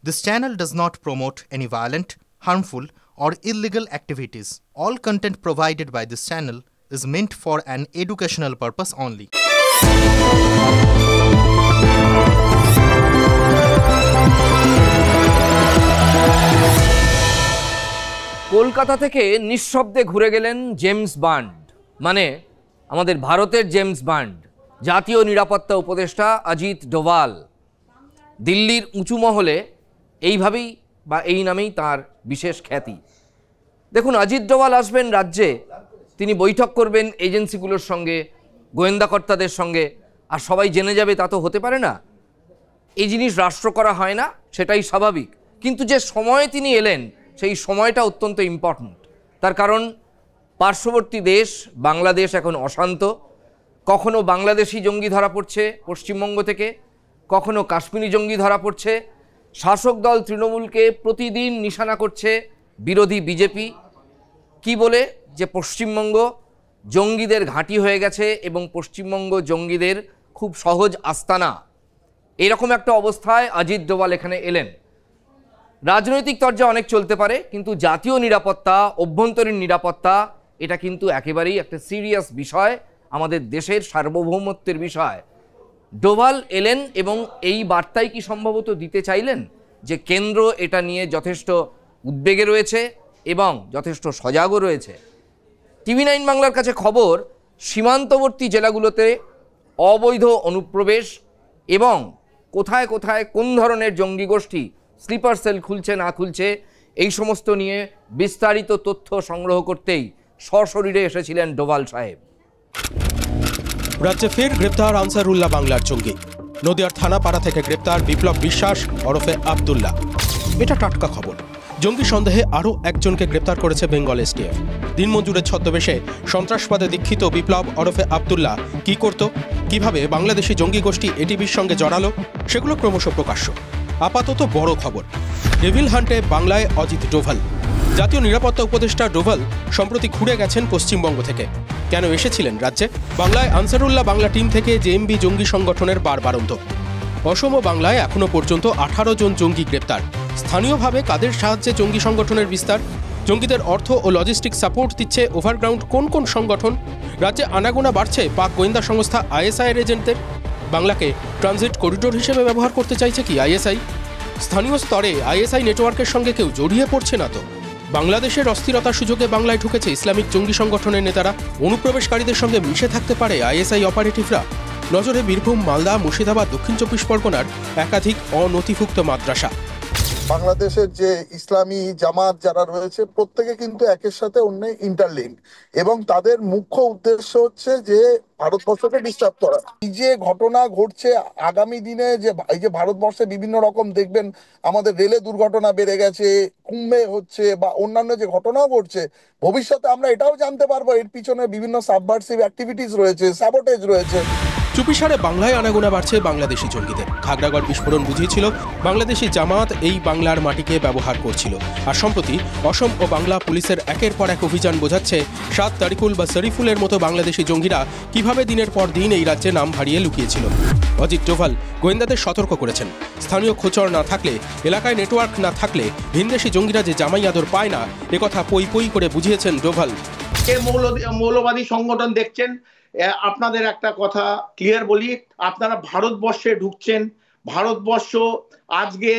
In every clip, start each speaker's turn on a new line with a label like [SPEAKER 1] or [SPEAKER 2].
[SPEAKER 1] This channel does not promote any violent, harmful, or illegal activities. All content provided by this channel is meant for an educational purpose only.
[SPEAKER 2] Kolkata থেকে নিঃশব্দে ঘুরে গেলেন James bond, মানে আমাদের ভারতের James bond, জাতীয় নিরাপত্তা উপদেষ্টা অজিত ডোভাল। দিল্লির উঁচু মহলে এইভাবেই বা এই নামেই তার বিশেষ খ্যাতি। দেখুন, অজিত ডোভাল আসবেন রাজ্যে, তিনি বৈঠক করবেন এজেন্সিগুলোর সঙ্গে, গোয়েন্দাকর্তাদের সঙ্গে, আর সবাই জেনে যাবে তা তো হতে পারে না। এই জিনিস রাষ্ট্র করা হয় না, সেটাই স্বাভাবিক। কিন্তু যে সময়ে তিনি এলেন সেই সময়টা অত্যন্ত ইম্পর্ট্যান্ট। তার কারণ পার্শ্ববর্তী দেশ বাংলাদেশ এখন অশান্ত। কখনো বাংলাদেশি জঙ্গি ধরা পড়ছে পশ্চিমবঙ্গ থেকে, কখনো কাশ্মীরি জঙ্গি ধরা পড়ছে। শাসক দল তৃণমূলকে প্রতিদিন নিশানা করছে বিরোধী বিজেপি, কি বলে যে পশ্চিমবঙ্গ জঙ্গিদের ঘাঁটি হয়ে গেছে এবং পশ্চিমবঙ্গ জঙ্গিদের খুব সহজ আস্তানা। এরকম একটা অবস্থায় অজিত ডোভাল এখানে এলেন। রাজনৈতিক তরজা অনেক চলতে পারে, কিন্তু জাতীয় নিরাপত্তা, অভ্যন্তরীণ নিরাপত্তা, এটা কিন্তু একেবারেই একটা সিরিয়াস বিষয়, আমাদের দেশের সার্বভৌমত্বের বিষয়। ডোভাল এলেন এবং এই বার্তাই কি সম্ভবত দিতে চাইলেন যে কেন্দ্র এটা নিয়ে যথেষ্ট উদ্বেগে রয়েছে এবং যথেষ্ট সজাগও রয়েছে। TV9 বাংলার কাছে খবর, সীমান্তবর্তী জেলাগুলোতে অবৈধ অনুপ্রবেশ এবং কোথায় কোথায় কোন ধরনের জঙ্গি গোষ্ঠী স্লিপার সেল খুলছে না খুলছে, এই সমস্ত নিয়ে বিস্তারিত তথ্য সংগ্রহ করতেই সশরীরে এসেছিলেন ডোভাল সাহেব।
[SPEAKER 3] রাজ্যে ফের গ্রেপ্তার আনসারুল্লাহ বাংলার জঙ্গি। নদিয়ার থানাপাড়া থেকে গ্রেপ্তার বিপ্লব বিশ্বাস ওরফে আব্দুল্লাহ। এটা টাটকা খবর। জঙ্গি সন্দেহে আরও একজনকে গ্রেপ্তার করেছে বেঙ্গল STF। দিনমজুরের ছদ্মবেশে সন্ত্রাসবাদে দীক্ষিত বিপ্লব ওরফে আব্দুল্লাহ কি করত, কিভাবে বাংলাদেশি জঙ্গি গোষ্ঠী এটিভির সঙ্গে জড়ালো, সেগুলো ক্রমশ প্রকাশ্য। আপাতত বড় খবর, ডেভিল হান্টে বাংলায় অজিত ডোভাল। জাতীয় নিরাপত্তা উপদেষ্টা ডোভাল সম্প্রতি ঘুরে গেছেন পশ্চিমবঙ্গ থেকে। কেন এসেছিলেন রাজ্যে? বাংলায় আনসারুল্লাহ বাংলা টিম থেকে JMB জঙ্গি সংগঠনের বারবারন্ত। অসম ও বাংলায় এখনও পর্যন্ত 18 জন জঙ্গি গ্রেপ্তার। স্থানীয়ভাবে কাদের সাহায্যে জঙ্গি সংগঠনের বিস্তার? জঙ্গিদের অর্থ ও লজিস্টিক সাপোর্ট দিচ্ছে ওভারগ্রাউন্ড কোন কোন সংগঠন? রাজ্যে আনাগোনা বাড়ছে পাক গোয়েন্দা সংস্থা ISI এর এজেন্টদের। বাংলাকে ট্রানজিট করিডোর হিসেবে ব্যবহার করতে চাইছে কি ISI? স্থানীয় স্তরে ISI নেটওয়ার্কের সঙ্গে কেউ জড়িয়ে পড়ছে না তো? বাংলাদেশের অস্থিরতার সুযোগে বাংলায় ঢুকেছে ইসলামিক জঙ্গি সংগঠনের নেতারা। অনুপ্রবেশকারীদের সঙ্গে মিশে থাকতে পারে ISI অপারেটিভরা। নজরে বীরভূম, মালদা, মুর্শিদাবাদ, দক্ষিণ 24 পরগনার একাধিক অনথিভুক্ত মাদ্রাসা।
[SPEAKER 4] বাংলাদেশের যে ইসলামী জামাত যারা রয়েছে প্রত্যেকে কিন্তু একের সাথে অন্য ইন্টারলিঙ্ক, এবং তাদের মুখ্য উদ্দেশ্য হচ্ছে যে ভারতবর্ষকে ডিস্টার্ব করা। এই যে ঘটনা ঘটছে আগামী দিনে, যে এই যে ভারতবর্ষে বিভিন্ন রকম দেখবেন আমাদের রেলে দুর্ঘটনা বেড়ে গেছে, কুম্ভে হচ্ছে বা অন্যান্য যে ঘটনাও ঘটছে, ভবিষ্যতে আমরা এটাও জানতে পারবো এর পিছনে বিভিন্ন সাবভার্সিভ অ্যাক্টিভিটিস রয়েছে, স্যাবোটেজ রয়েছে।
[SPEAKER 3] চুপিসারে বাংলায় আনাগোনা বাড়ছে বাংলাদেশি জঙ্গিদের। খাগড়াগড় বিস্ফোরণ বুঝিয়েছিল বাংলাদেশি জামাত এই বাংলার মাটিকে ব্যবহার করছিল। আর সম্প্রতি অসম ও বাংলা পুলিশের একের পর এক অভিযান বোঝাচ্ছে সাদ তারিকুল বা শরীফুলের মতো বাংলাদেশি জঙ্গিরা কিভাবে দিনের পর দিন এই রাজ্যে নাম হারিয়ে লুকিয়েছিল। অজিত ডোভাল গোয়েন্দাদের সতর্ক করেছেন, স্থানীয় খোঁচর না থাকলে, এলাকায় নেটওয়ার্ক না থাকলে ভিনদেশি জঙ্গিরা যে জামাই আদর পায় না, একথা পই পই করে বুঝিয়েছেন ডোভাল।
[SPEAKER 5] মৌলবাদী সংগঠন দেখছেন, আপনাদের একটা কথা ক্লিয়ার বলি, আপনারা ভারতবর্ষে ঢুকছেন। ভারতবর্ষ আজকে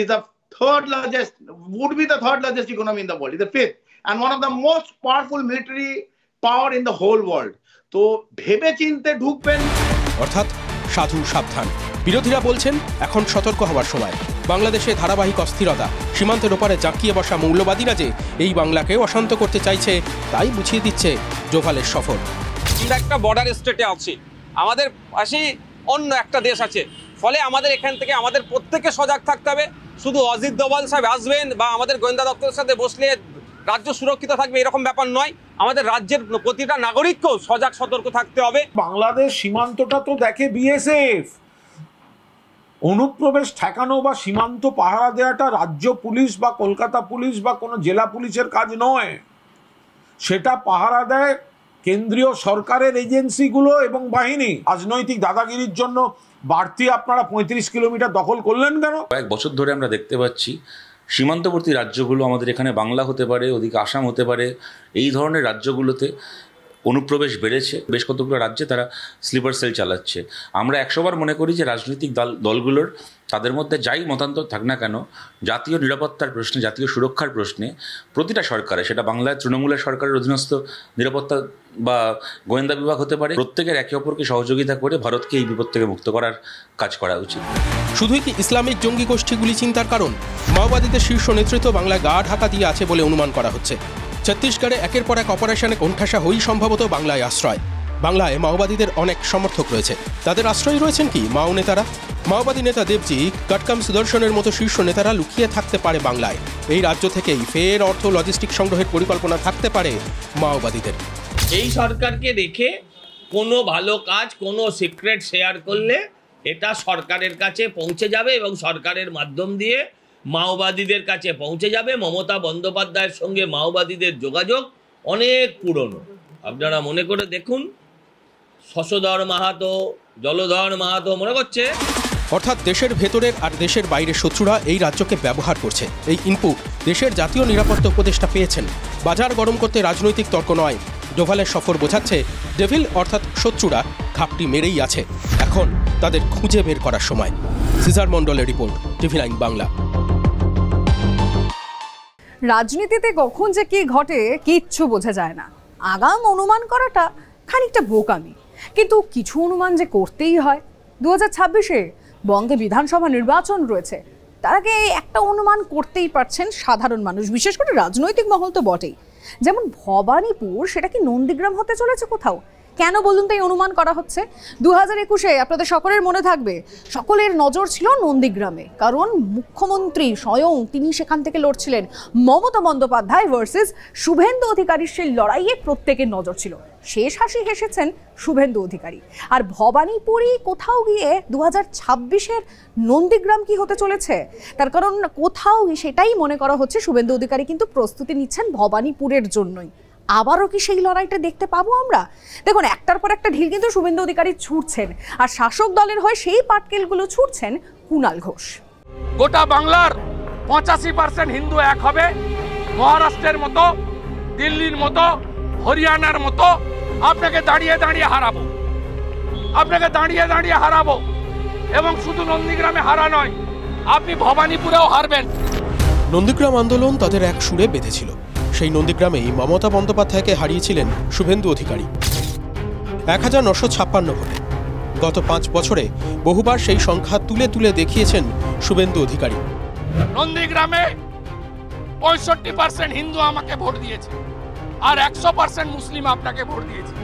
[SPEAKER 5] is the third largest, would be the third largest economy in the world, is the fifth and one of the most powerful military power in the whole world. তো ভেবে চিন্তে ঢুকবেন।
[SPEAKER 3] অর্থাৎ সাধু সাবধান। বিরোধীরা বলছেন এখন সতর্ক হওয়ার সময়। বাংলাদেশে ধারাবাহিক অস্থিরতা, সীমান্তের ওপারে জাঁকিয়ে বসা মৌলবাদীরা যে এই বাংলাকে অশান্ত করতে চাইছে, তাই বুঝিয়ে দিচ্ছে ডোভালের সফর।
[SPEAKER 6] আমরা একটা বর্ডার স্টেটে আছি, আমাদের পাশেই অন্য একটা দেশ আছে, ফলে আমাদের এখান থেকে আমাদের প্রত্যেকে সজাগ থাকতে হবে। শুধু অজিত ডোভাল সাহেব আসবেন বা আমাদের গোয়েন্দা দপ্তরের সাথে বসলে রাজ্য সুরক্ষিত থাকবে এরকম ব্যাপার নয়। আমাদের রাজ্যের প্রতিটা নাগরিককেও সজাগ সতর্ক থাকতে হবে।
[SPEAKER 7] বাংলাদেশ সীমান্তটা তো দেখে BSF। অনুপ্রবেশ ঠেকানো বা সীমান্ত পাহারা দেওয়াটা রাজ্য পুলিশ বা কলকাতা পুলিশ বা কোনো জেলা পুলিশের কাজ নয়, সেটা পাহারা দেয় কেন্দ্রীয় সরকারের এজেন্সিগুলো এবং বাহিনী। রাজনৈতিক দাদাগিরির জন্য বাড়তি আপনারা 35 কিলোমিটার দখল করলেন কেন?
[SPEAKER 8] কয়েক বছর ধরে আমরা দেখতে পাচ্ছি সীমান্তবর্তী রাজ্যগুলো, আমাদের এখানে বাংলা হতে পারে, ওদিকে আসাম হতে পারে, এই ধরনের রাজ্যগুলোতে অনুপ্রবেশ বেড়েছে। বেশ কতগুলো রাজ্যে তারা স্লিপার সেল চালাচ্ছে। আমরা 100 বার মনে করি যে রাজনৈতিক দলগুলোর তাদের মধ্যে যাই মতান্তর থাক না কেন, জাতীয় নিরাপত্তার প্রশ্নে, জাতীয় সুরক্ষার প্রশ্নে প্রতিটা সরকারে, সেটা বাংলায় তৃণমূলের সরকারের অধীনস্থ নিরাপত্তা বা গোয়েন্দা বিভাগ হতে পারে, প্রত্যেকের একে অপরকে সহযোগিতা করে ভারতকে এই বিপদ থেকে মুক্ত করার কাজ করা উচিত।
[SPEAKER 3] শুধুই কি ইসলামিক জঙ্গি গোষ্ঠীগুলি চিন্তার কারণ? মাওবাদীদের শীর্ষ নেতৃত্ব বাংলায় গা ঢাকা দিয়ে আছে বলে অনুমান করা হচ্ছে। ছত্তিশগড়ে একের পর এক অপারেশনে কোণঠাসা হয়েই সম্ভবত বাংলায় আশ্রয়। বাংলায় মাওবাদীদের অনেক সমর্থক রয়েছে, তাদের আশ্রয় রয়েছেন কি মাও নেতারা? মাওবাদী নেতা দেবজি, কটকম সুদর্শনের মতো শীর্ষ নেতারা লুকিয়ে থাকতে পারে বাংলায়। এই রাজ্য থেকেই ফের অর্থ লজিস্টিক সংগ্রহের পরিকল্পনা থাকতে পারে মাওবাদীদের।
[SPEAKER 9] এই সরকারকে রেখে কোনো ভালো কাজ, কোনো সিক্রেট শেয়ার করলে এটা সরকারের কাছে পৌঁছে যাবে এবং সরকারের মাধ্যম দিয়ে মাওবাদীদের কাছে পৌঁছে যাবে। মমতা বন্দ্যোপাধ্যায়ের সঙ্গে মাওবাদীদের যোগাযোগ অনেক পুরনো। আপনারা মনে করে দেখুন, শশধর মাহাতো, জলধর মাহাতো মনে করছে।
[SPEAKER 3] অর্থাৎ দেশের ভেতরের আর দেশের বাইরের শত্রুরা এই রাজ্যকে ব্যবহার করছে। এই ইনপুট দেশের জাতীয় নিরাপত্তা উপদেষ্টা পেয়েছেন। বাজার গরম করতে রাজনৈতিক তর্ক নয়, ডোভালের সফর বোঝাচ্ছে ডেভিল অর্থাৎ শত্রুরা ঘাপটি মেরেই আছে, এখন তাদের খুঁজে বের করার সময়। সিজার মন্ডলের রিপোর্ট, TV9 বাংলা।
[SPEAKER 10] রাজনীতিতে কখন যে কি ঘটে কিচ্ছু বোঝা যায় না। আগাম অনুমান করাটা খানিকটা বোকামি, কিন্তু কিছু অনুমান যে করতেই হয়। 2026-এ বঙ্গে বিধানসভা নির্বাচন রয়েছে, তার আগে একটা অনুমান করতেই পারছেন সাধারণ মানুষ, বিশেষ করে রাজনৈতিক মহল তো বটেই। যেমন ভবানীপুর, সেটা কি নন্দীগ্রাম হতে চলেছে কোথাও? কেন বলুন তো এই অনুমান করা হচ্ছে? 2021-এ আপনাদের সকলের মনে থাকবে, সকলের নজর ছিল নন্দীগ্রামে, কারণ মুখ্যমন্ত্রী স্বয়ং তিনি সেখান থেকে লড়ছিলেন। মমতা বন্দ্যোপাধ্যায় ভার্সেস শুভেন্দু অধিকারীর সেই লড়াইয়ে প্রত্যেকের নজর ছিল। শেষ হাসি হেসেছেন শুভেন্দু অধিকারী। আর ভবানীপুরই কোথাও গিয়ে 2026-এর নন্দীগ্রাম কি হতে চলেছে, তার কারণ কোথাও সেটাই মনে করা হচ্ছে শুভেন্দু অধিকারী কিন্তু প্রস্তুতি নিচ্ছেন ভবানীপুরের জন্যই। আবারও কি সেই লড়াইটা দেখতে পাবো আমরা? দেখুন, একটার পর একটা ঢিল কিন্তু শুভেন্দু অধিকারী ছুটছেন, আর শাসক দলের হয়ে সেই পাটকেলগুলো ছুটছেন কুণাল ঘোষ।
[SPEAKER 11] গোটা বাংলার 85% হিন্দু এক হবে, মহারাষ্ট্রের মতো, দিল্লির মতো, হরিয়ানার মতো আপনাকে দাঁড়িয়ে দাঁড়িয়ে হারাবো, আপনাকে দাঁড়িয়ে দাঁড়িয়ে হারাবো। এবং শুধু নন্দীগ্রামে হারা নয়, আপনি ভবানীপুরেও হারবেন।
[SPEAKER 3] নন্দীগ্রাম আন্দোলন তাদের এক সুরে বেঁধেছিল। সেই নন্দীগ্রামেই মমতা বন্দ্যোপাধ্যায়কে হারিয়েছিলেন শুভেন্দু অধিকারী 1956 ভোটে। গত 5 বছরে বহুবার সেই সংখ্যা তুলে তুলে দেখিয়েছেন শুভেন্দু অধিকারী।
[SPEAKER 11] নন্দীগ্রামে 65% হিন্দু আমাকে ভোট দিয়েছে, আর 100% মুসলিম আপনাকে ভোট দিয়েছে।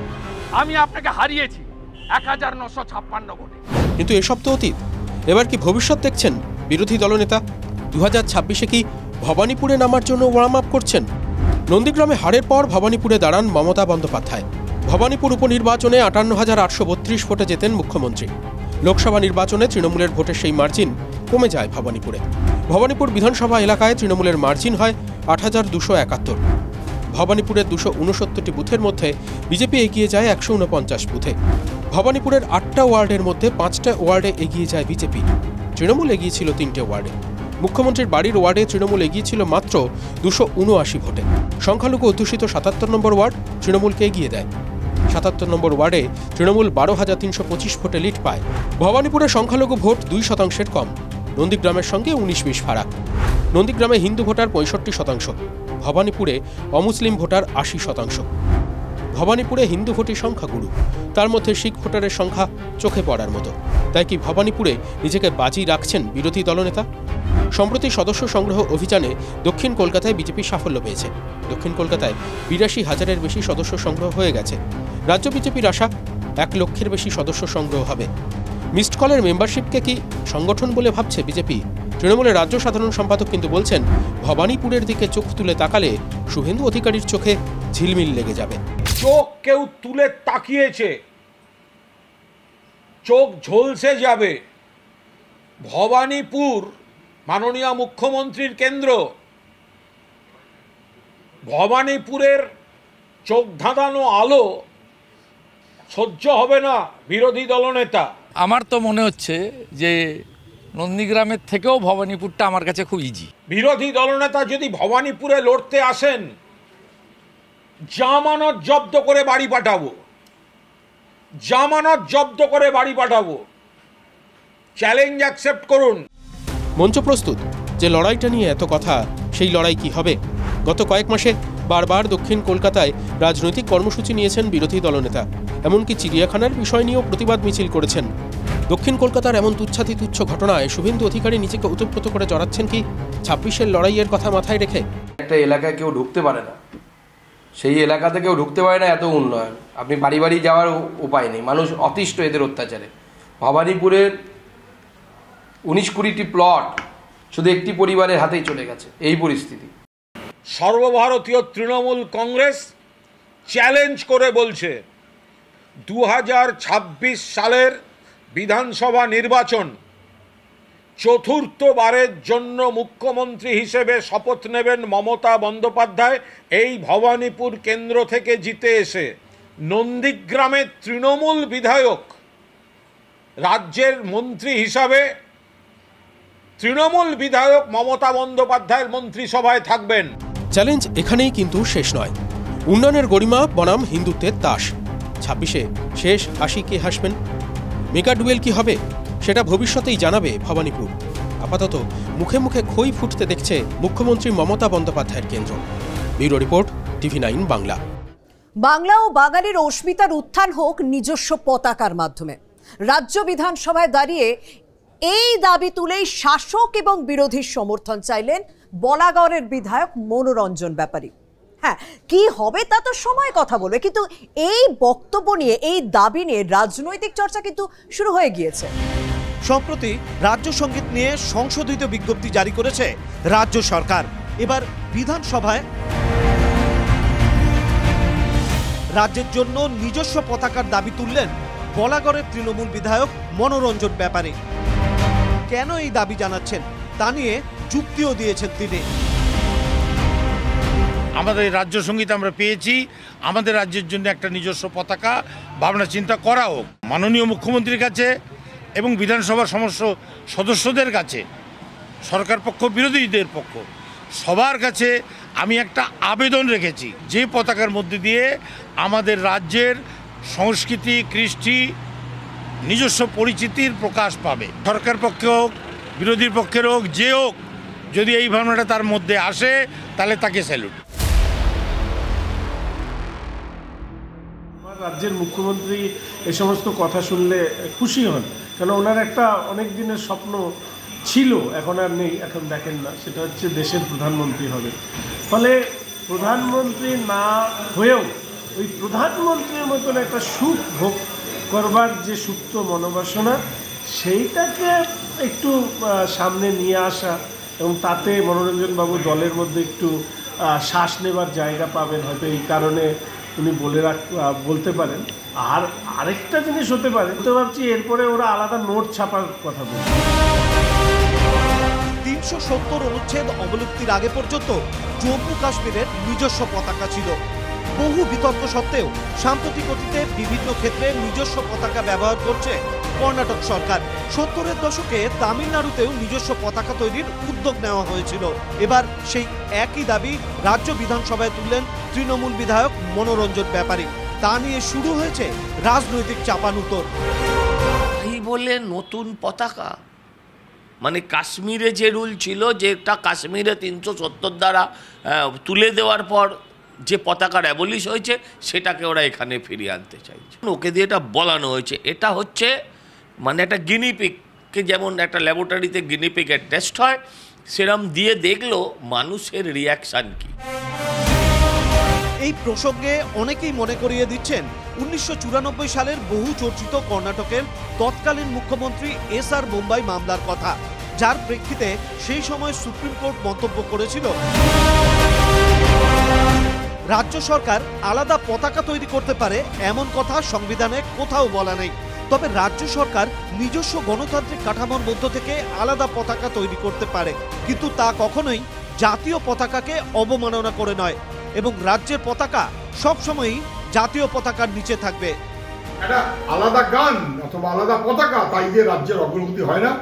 [SPEAKER 11] আমি আপনাকে হারিয়েছি 1956 ভোটে।
[SPEAKER 3] কিন্তু এসব তো অতীত, এবার কি ভবিষ্যৎ দেখছেন বিরোধী দলনেতা? 2026-এ কি ভবানীপুরে নামার জন্য ওয়ার্ম আপ করছেন? নন্দীগ্রামে হারের পর ভবানীপুরে দাঁড়ান মমতা বন্দ্যোপাধ্যায়। ভবানীপুর উপনির্বাচনে 58,832 ভোটে জেতেন মুখ্যমন্ত্রী। লোকসভা নির্বাচনে তৃণমূলের ভোটের সেই মার্জিন কমে যায় ভবানীপুরে। ভবানীপুর বিধানসভা এলাকায় তৃণমূলের মার্জিন হয় 8,271। ভবানীপুরের 269টি বুথের মধ্যে বিজেপি এগিয়ে যায় 149 বুথে। ভবানীপুরের 8টা ওয়ার্ডের মধ্যে 5টা ওয়ার্ডে এগিয়ে যায় বিজেপি। তৃণমূল এগিয়েছিল 3টে ওয়ার্ডে। মুখ্যমন্ত্রীর বাড়ির ওয়ার্ডে তৃণমূল এগিয়েছিল মাত্র 279 ভোটে। সংখ্যালঘু অধ্যুষিত 77 নম্বর ওয়ার্ড তৃণমূলকে এগিয়ে দেয়। 77 নম্বর ওয়ার্ডে তৃণমূল 12,325 ভোটে লিড পায়। ভবানীপুরে সংখ্যালঘু ভোট 2% কম, নন্দীগ্রামের সঙ্গে 19-20 ফারাক। নন্দীগ্রামে হিন্দু ভোটার 65%, ভবানীপুরে অমুসলিম ভোটার 80%। ভবানীপুরে হিন্দু ভোটের সংখ্যা গুরু, তার মধ্যে শিখ ভোটারের সংখ্যা চোখে পড়ার মতো। তাই কি ভবানীপুরে নিজেকে বাজি রাখছেন বিরোধী দলনেতা? সম্প্রতি সদস্য সংগ্রহ অভিযানে দক্ষিণ কলকাতায় বিজেপি সাফল্য পেয়েছে। দক্ষিণ কলকাতায় 82,000-এর বেশি সদস্য সংগ্রহ হয়ে গেছে। রাজ্য বিজেপির আশা 1 লক্ষের বেশি সদস্য সংগ্রহ হবে। মিসড কলের মেম্বারশিপকে কি সংগঠন বলে ভাবছে বিজেপি? তৃণমূলের রাজ্য সাধারণ সম্পাদক কিন্তু বলছেন, ভবানীপুরের দিকে চোখ তুলে তাকালে শুভেন্দু অধিকারীর চোখে ঝিলমিল লেগে যাবে।
[SPEAKER 7] চোখ কেউ তুলে তাকিয়েছে, চোখ ঝলসে যাবে। ভবানীপুর মাননীয় মুখ্যমন্ত্রীর কেন্দ্র। ভবানীপুরের চোখ ধাঁধানো আলো সহ্য হবে না বিরোধী দলনেতা।
[SPEAKER 11] আমার তো মনে হচ্ছে যে নন্দীগ্রামের থেকেও ভবানীপুরটা আমার কাছে খুব ইজি।
[SPEAKER 7] বিরোধী দলনেতা যদি ভবানীপুরে লড়তে আসেন, জামানত জব্দ করে বাড়ি পাঠাবো, জামানত জব্দ করে বাড়ি পাঠাবো। চ্যালেঞ্জ অ্যাকসেপ্ট করুন।
[SPEAKER 3] মঞ্চ প্রস্তুত যে লড়াইটা নিয়ে এত কথা, সেই লড়াই কি হবে? গত কয়েক মাসে বারবার দক্ষিণ কলকাতায় রাজনৈতিক কর্মসূচি নিয়েছেন বিরোধী দলনেতা, এমনকি চিড়িয়াখানার বিষয় নিয়েও প্রতিবাদ মিছিল করেছেন। দক্ষিণ কলকাতার এমন তুচ্ছাতি তুচ্ছ ঘটনায় শুভেন্দু অধিকারী নিজেকে ওতপ্রোত করে জড়াচ্ছেন কি ২৬-এর লড়াইয়ের কথা মাথায় রেখে?
[SPEAKER 12] একটা এলাকায় কেউ ঢুকতে পারে না, সেই এলাকাতে কেউ ঢুকতে পারে না, এত উন্নয়ন, আপনি বাড়ি বাড়ি যাওয়ার উপায় নেই, মানুষ অতিষ্ঠ এদের অত্যাচারে। ভবানীপুরের ১৯-২০টি প্লট শুধু একটি পরিবারের হাতেই চলে গেছে, এই পরিস্থিতি।
[SPEAKER 7] সর্বভারতীয় তৃণমূল কংগ্রেস চ্যালেঞ্জ করে বলছে 2026 সালের বিধানসভা নির্বাচন চতুর্থবারের জন্য মুখ্যমন্ত্রী হিসেবে শপথ নেবেন মমতা বন্দ্যোপাধ্যায়। এই ভবানীপুর কেন্দ্র থেকে জিতে এসে নন্দীগ্রামের তৃণমূল বিধায়ক রাজ্যের মন্ত্রী হিসাবে তৃণমূল বিধায়ক মমতা বন্দ্যোপাধ্যায়ের মন্ত্রিসভায় থাকবেন।
[SPEAKER 3] চ্যালেঞ্জ এখানেই কিন্তু শেষ নয়। উন্নয়নের গরিমা বনাম হিন্দুত্বের তাস। ২৬-এ শেষ হাসি কে হাসবেন? মেগা ডুয়েল কি হবে সেটা ভবিষ্যতেই জানাবে ভবানীপুর। আপাতত মুখে মুখে খই ফুটতে দেখছে মুখ্যমন্ত্রী মমতা বন্দ্যোপাধ্যায়ের কেন্দ্র। Bureau report, TV9 Bangla.
[SPEAKER 13] Bangla ও বাঙালির অস্মিতার উত্থান হোক নিজস্ব পতাকার মাধ্যমে। রাজ্য বিধানসভায় দাঁড়িয়ে এই দাবি তুলেই শাসক এবং বিরোধীর সমর্থন চাইলেন বলাগড়ের বিধায়ক মনোরঞ্জন ব্যাপারী। হ্যাঁ, কি হবে তা তো সময় কথা বলবে, কিন্তু এই বক্তব্য নিয়ে, এই দাবি নিয়ে রাজনৈতিক চর্চা কিন্তু শুরু হয়ে গিয়েছে।
[SPEAKER 14] সম্প্রতি রাজ্য সঙ্গীত নিয়ে সংশোধিত বিজ্ঞপ্তি জারি করেছে রাজ্য সরকার। এবার বিধানসভায় রাজ্যের জন্য নিজস্ব পতাকার দাবি তুললেন বলাগড়ের তৃণমূল বিধায়ক মনোরঞ্জন ব্যাপারী। কেন এই দাবি জানাচ্ছেন তা নিয়ে যুক্তিও দিয়েছেন তিনি।
[SPEAKER 15] আমাদের রাজ্য সঙ্গীত আমরা পেয়েছি, আমাদের রাজ্যের জন্য একটা নিজস্ব পতাকা ভাবনা চিন্তা করা হোক। মাননীয় মুখ্যমন্ত্রীর কাছে এবং বিধানসভার সমস্ত সদস্যদের কাছে, সরকার পক্ষ বিরোধীদের পক্ষ সবার কাছে আমি একটা আবেদন রেখেছি, যে পতাকার মধ্যে দিয়ে আমাদের রাজ্যের সংস্কৃতি, কৃষ্টি, নিজস্ব পরিচিতির প্রকাশ পাবে। সরকার পক্ষে হোক, বিরোধীর পক্ষের হোক, যে হোক, যদি এই ভাবনাটা তার মধ্যে আসে তাহলে তাকে স্যালুট।
[SPEAKER 16] রাজ্যের মুখ্যমন্ত্রী এই সমস্ত কথা শুনলে খুশি হন, কেন ওনার একটা অনেক দিনের স্বপ্ন ছিল, এখন আর নেই, এখন দেখেন না, সেটা হচ্ছে দেশের প্রধানমন্ত্রী হবে। ফলে প্রধানমন্ত্রী না হয়েও ওই প্রধানমন্ত্রীর মতন একটা সুখ ভোগ করবার যে সুপ্ত মনোবাসনা, সেইটাকে একটু সামনে নিয়ে আসা, এবং তাতে মনোরঞ্জনবাবু দলের মধ্যে একটু শ্বাস নেবার জায়গা পাবেন, হয়তো এই কারণে উনি বলতে পারেন। আর আরেকটা জিনিস হতে পারে, তো ভাবছি এরপরে ওরা আলাদা নোট ছাপার কথা বলবে।
[SPEAKER 14] ৩৭০ অনুচ্ছেদ অবলুপ্তির আগে পর্যন্ত জম্মু কাশ্মীরের নিজস্ব পতাকা ছিল। বহু বিতর্ক সত্ত্বেও সাম্প্রতিক অতীতে বিভিন্ন ক্ষেত্রে নিজস্ব পতাকা ব্যবহার করছে কর্ণাটক সরকার। ৭০-এর দশকে তামিলনাড়ুতেও নিজস্ব পতাকা তৈরির উদ্যোগ নেওয়া হয়েছিল। এবার সেই একই দাবি রাজ্য বিধানসভায় তুললেন তৃণমূল বিধায়ক মনোরঞ্জন ব্যাপারী। তা নিয়ে শুরু হয়েছে রাজনৈতিক চাপানুতর।
[SPEAKER 9] এই বলে নতুন পতাকা, মানে কাশ্মীরে যে রুল ছিল, যে একটা কাশ্মীরে ৩৭০ দ্বারা তুলে দেওয়ার পর যে পতাকার অ্যাবলিশ হয়েছে, সেটাকে ওরা এখানে ফিরিয়ে আনতে চাইছে। ওকে দিয়ে এটা বলানো হয়েছে, এটা হচ্ছে মানে একটা গিনিপিককে যেমন একটা ল্যাবরেটরিতে গিনিপিকের টেস্ট হয়, সেরম দিয়ে দেখলো মানুষের রিয়াকশান কি।
[SPEAKER 14] এই প্রসঙ্গে অনেকেই মনে করিয়ে দিচ্ছেন ১৯৯৪ সালের বহু চর্চিত কর্ণাটকের তৎকালীন মুখ্যমন্ত্রী SR বোম্বাই মামলার কথা, যার প্রেক্ষিতে সেই সময় সুপ্রিম কোর্ট মন্তব্য করেছিল রাজ্য সরকার আলাদা পতাকা তৈরি করতে পারে, এমন কথা সংবিধানে কোথাও বলা নেই। তবে রাজ্য সরকার নিজস্ব গণতান্ত্রিক কাঠামোর মধ্য থেকে আলাদা পতাকা তৈরি করতে পারে, কিন্তু তা কখনোই জাতীয় পতাকাকে অবমাননা করে নয়, এবং রাজ্যের পতাকা সবসময়ই জাতীয় পতাকার নিচে থাকবে।
[SPEAKER 17] একটা আলাদা গান অথবা আলাদা পতাকা তাই দিয়ে রাজ্যের অগ্রগতি হয় না।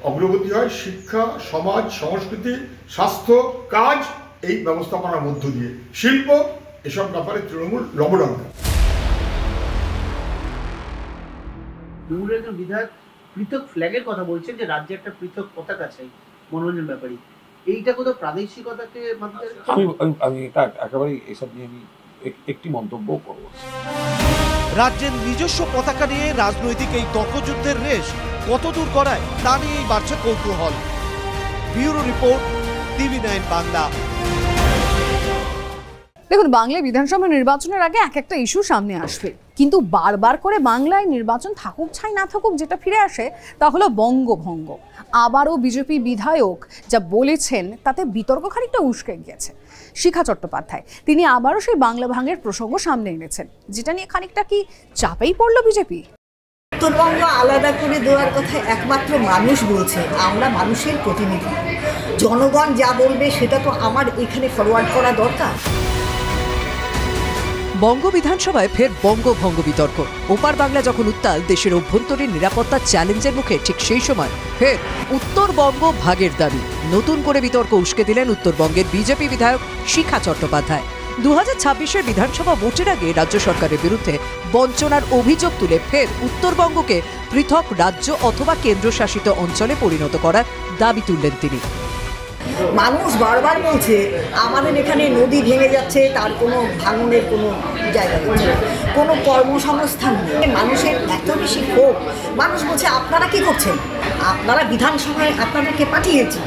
[SPEAKER 17] অগ্রগতি হয় শিক্ষা, সমাজ, সংস্কৃতি, স্বাস্থ্য, কাজ, এই ব্যবস্থাপনার মধ্য দিয়ে। শিল্প, এসব ব্যাপারে তৃণমূল লবডঙ্ক।
[SPEAKER 18] তৃণমূলের একজন বিধায়ক পৃথক ফ্ল্যাগের কথা বলছেন যে রাজ্যে একটা পৃথক পতাকা চাই মনোরঞ্জন ব্যাপারী, এইটা কোথাও প্রাদেশিকতাকে
[SPEAKER 7] আমি এটা একেবারেই এসব নিয়ে আমি একটি মন্তব্য করব।
[SPEAKER 14] রাজ্যের নিজস্ব পতাকা নিয়ে রাজনৈতিক এই তর্কযুদ্ধের রেশ কত দূর করায় তা নিয়েই বাড়ছে কৌতূহল। Bureau report, TV9 Bangla.
[SPEAKER 10] দেখুন, বাংলায় বিধানসভা নির্বাচনের আগে এক একটা ইস্যু সামনে আসবে, কিন্তু বারবার করে বাংলায় নির্বাচন থাকুক ছাই না থাকুক যেটা ফিরে আসে তা হলো বঙ্গভঙ্গ। আবারও বিজেপি বিধায়ক যা বলেছেন তাতে বিতর্ক খানিকটা উস্কে গিয়েছে। শিখা চট্টোপাধ্যায় তিনি আবারও সেই বাংলা ভাঙের প্রসঙ্গ সামনে এনেছেন, যেটা নিয়ে খানিকটা কি চাপেই পড়লো বিজেপি।
[SPEAKER 19] উত্তরবঙ্গ আলাদা করে দেওয়ার কথা একমাত্র মানুষ বলছে, আমরা মানুষের প্রতিনিধি, জনগণ যা বলবে সেটা তো আমার এখানে ফরওয়ার্ড করা দরকার।
[SPEAKER 13] বঙ্গ বিধানসভায় ফের বঙ্গভঙ্গ বিতর্ক। ওপার বাংলা যখন উত্তাল দেশের অভ্যন্তরীণ নিরাপত্তার চ্যালেঞ্জের মুখে, ঠিক সেই সময় ফের উত্তরবঙ্গ ভাগের দাবি। নতুন করে বিতর্ক উস্কে দিলেন উত্তরবঙ্গের বিজেপি বিধায়ক শিখা চট্টোপাধ্যায়। 2026-এর বিধানসভা ভোটের আগে রাজ্য সরকারের বিরুদ্ধে বঞ্চনার অভিযোগ তুলে ফের উত্তরবঙ্গকে পৃথক রাজ্য অথবা কেন্দ্রশাসিত অঞ্চলে পরিণত করার দাবি তুললেন তিনি।
[SPEAKER 19] মানুষ বারবার বলছে আমাদের এখানে নদী ভেঙে যাচ্ছে, তার কোনো ভাঙনের কোনো জায়গা হচ্ছে না, কোনো কর্মসংস্থান নেই, মানুষের এত বেশি ক্ষোভ। মানুষ বলছে আপনারা কি করছেন, আপনারা বিধানসভায় আপনাদেরকে পাঠিয়েছি,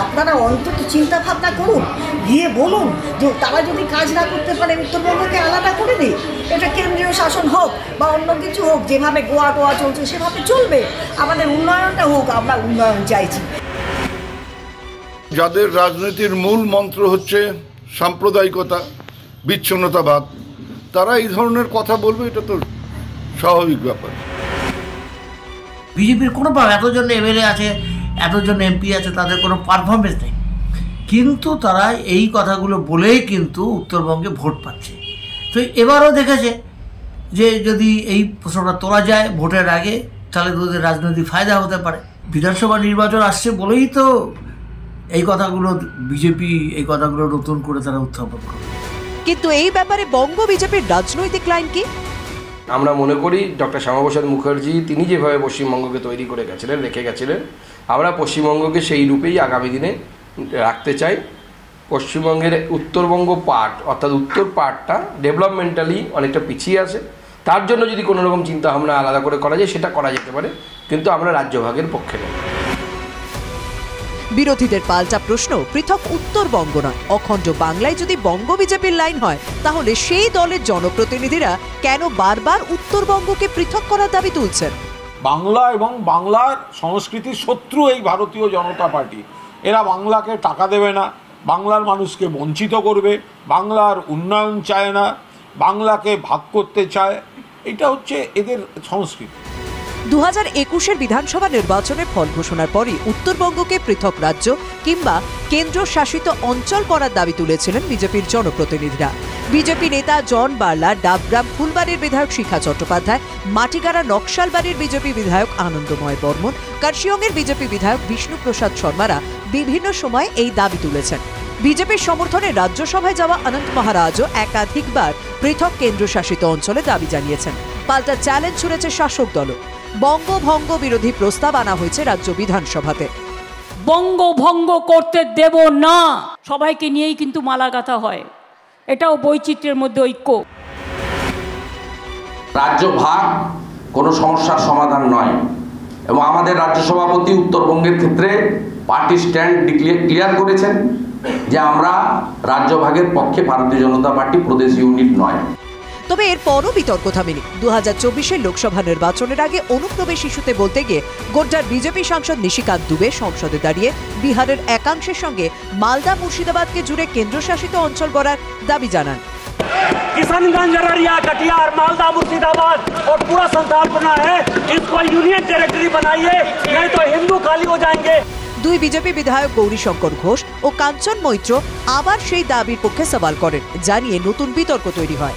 [SPEAKER 19] আপনারা অন্তত চিন্তা ভাবনা করুন, গিয়ে বলুন যে তারা যদি কাজ না করতে পারে উত্তরবঙ্গকে আলাদা করে দিই, এটা কেন্দ্রীয় শাসন হোক বা অন্য কিছু হোক, যেভাবে গোয়া টোয়া চলছে সেভাবে চলবে, আমাদের উন্নয়নটা হোক, আমরা উন্নয়ন চাইছি।
[SPEAKER 20] যাদের রাজনীতির মূল মন্ত্র হচ্ছে সাম্প্রদায়িকতা, বিচ্ছিন্নতাবাদ, তারা এই ধরনের কথা বলবে, এটা তো স্বাভাবিক ব্যাপার।
[SPEAKER 18] বিজেপির কোনো এতজন এমএলএ আছে, এতজন এমপি আছে, তাদের কোনো পারফরমেন্স নেই, কিন্তু তারা এই কথাগুলো বলেই কিন্তু উত্তরবঙ্গে ভোট পাচ্ছে। তো এবারও দেখেছে যে যদি এই প্রশ্নটা তোলা যায় ভোটের আগে, তাহলে তাদের রাজনৈতিক ফায়দা হতে পারে। বিধানসভা নির্বাচন আসছে বলেই তো এই কথাগুলো বিজেপি এই কথাগুলো নতুন করে তারা উত্থাপন করে।
[SPEAKER 13] কিন্তু এই ব্যাপারে বঙ্গ বিজেপির রাজনৈতিক লাইন কি?
[SPEAKER 12] আমরা মনে করি ডক্টর শ্যামাপ্রসাদ মুখার্জি তিনি যেভাবে পশ্চিমবঙ্গকে তৈরি করে গেছিলেন, রেখে গেছিলেন, আমরা পশ্চিমবঙ্গকে সেই রূপেই আগামী দিনে রাখতে চাই। পশ্চিমবঙ্গের উত্তরবঙ্গ পার্ট অর্থাৎ উত্তর পার্টটা ডেভেলপমেন্টালি অনেকটা পিছিয়ে আছে, তার জন্য যদি কোনো রকম চিন্তাভাবনা আলাদা করে করা যায় সেটা করা যেতে পারে, কিন্তু আমরা রাজ্যভাগের পক্ষে নই।
[SPEAKER 13] বিরোধীদের পাল্টা প্রশ্ন, পৃথক উত্তরবঙ্গ নয়, অখণ্ড বাংলায় যদি বঙ্গ বিজেপির লাইন হয়, তাহলে সেই দলের জনপ্রতিনিধিরা কেন বারবার উত্তরবঙ্গকে পৃথক করার দাবি তুলছেন?
[SPEAKER 7] বাংলা এবং বাংলার সংস্কৃতির শত্রু এই ভারতীয় জনতা পার্টি। এরা বাংলাকে টাকা দেবে না, বাংলার মানুষকে বঞ্চিত করবে, বাংলার উন্নয়ন চায় না, বাংলাকে ভাগ করতে চায়, এটা হচ্ছে এদের সংস্কৃতি।
[SPEAKER 13] 2021-এর বিধানসভা নির্বাচনের ফল ঘোষণার পরই উত্তরবঙ্গকে পৃথক রাজ্য কিংবা কেন্দ্র শাসিত অঞ্চল করার দাবি তুলেছিলেন বিজেপির জনপ্রতিনিধিরা। বিজেপি নেতা জন বার্লা, ডাবগ্রাম ফুলবাড়ির বিধায়ক শিখা চট্টোপাধ্যায়, মাটিগাড়া নকশালবাড়ির বিজেপি বিধায়ক আনন্দময় বর্মন, কার্শিয়ংয়ের বিজেপি বিধায়ক বিষ্ণুপ্রসাদ শর্মারা বিভিন্ন সময় এই দাবি তুলেছেন। বিজেপির সমর্থনে রাজ্যসভায় যাওয়া অনন্ত মহারাজও একাধিকবার পৃথক কেন্দ্রশাসিত অঞ্চলে দাবি জানিয়েছেন। পাল্টা চ্যালেঞ্জ ছুড়েছে শাসক দলও। বঙ্গভঙ্গ বিরোধী প্রস্তাব আনা হয়েছে রাজ্য বিধানসভাতে।
[SPEAKER 21] বঙ্গভঙ্গ করতে দেব না, সবাইকে নিয়েই কিন্তু মালা গাঁথা হয়, এটাও বৈচিত্র্যের মধ্যে ঐক্য।
[SPEAKER 22] রাজ্য ভাগ কোনো সমস্যার সমাধান নয়, এবং আমাদের রাজ্য সভাপতি উত্তরবঙ্গের ক্ষেত্রে পার্টি স্ট্যান্ড ক্লিয়ার করেছেন যে আমরা রাজ্য ভাগের পক্ষে, ভারতীয় জনতা পার্টি প্রদেশ ইউনিট নয়।
[SPEAKER 13] তবে এরপরও বিতর্ক থামেনি। 2024-এর লোকসভা নির্বাচনের আগে অনুপ্রবেশ ইস্যুতে বলতে গিয়ে গোড্ডার বিজেপি সাংসদ নিশিকান্ত দুবে সংসদে দাঁড়িয়ে বিহারের একাংশের সঙ্গে মালদা মুর্শিদাবাদকে জুড়ে কেন্দ্রশাসিত অঞ্চল গড়ার দাবি জানান।
[SPEAKER 23] किशनगंज, अररिया, कटिहार, मालदा, मुर्शिदाबाद और पूरा संथाल बना है, इसको यूनियन टेरिटरी बनाइए, नहीं तो हिंदू खाली हो जाएंगे।
[SPEAKER 13] দুই বিজেপি বিধায়ক গৌরীশঙ্কর ঘোষ ও কাঞ্চন মৈত্র আবার সেই দাবির পক্ষে সওয়াল করেন, জানিয়ে নতুন বিতর্ক তৈরি হয়।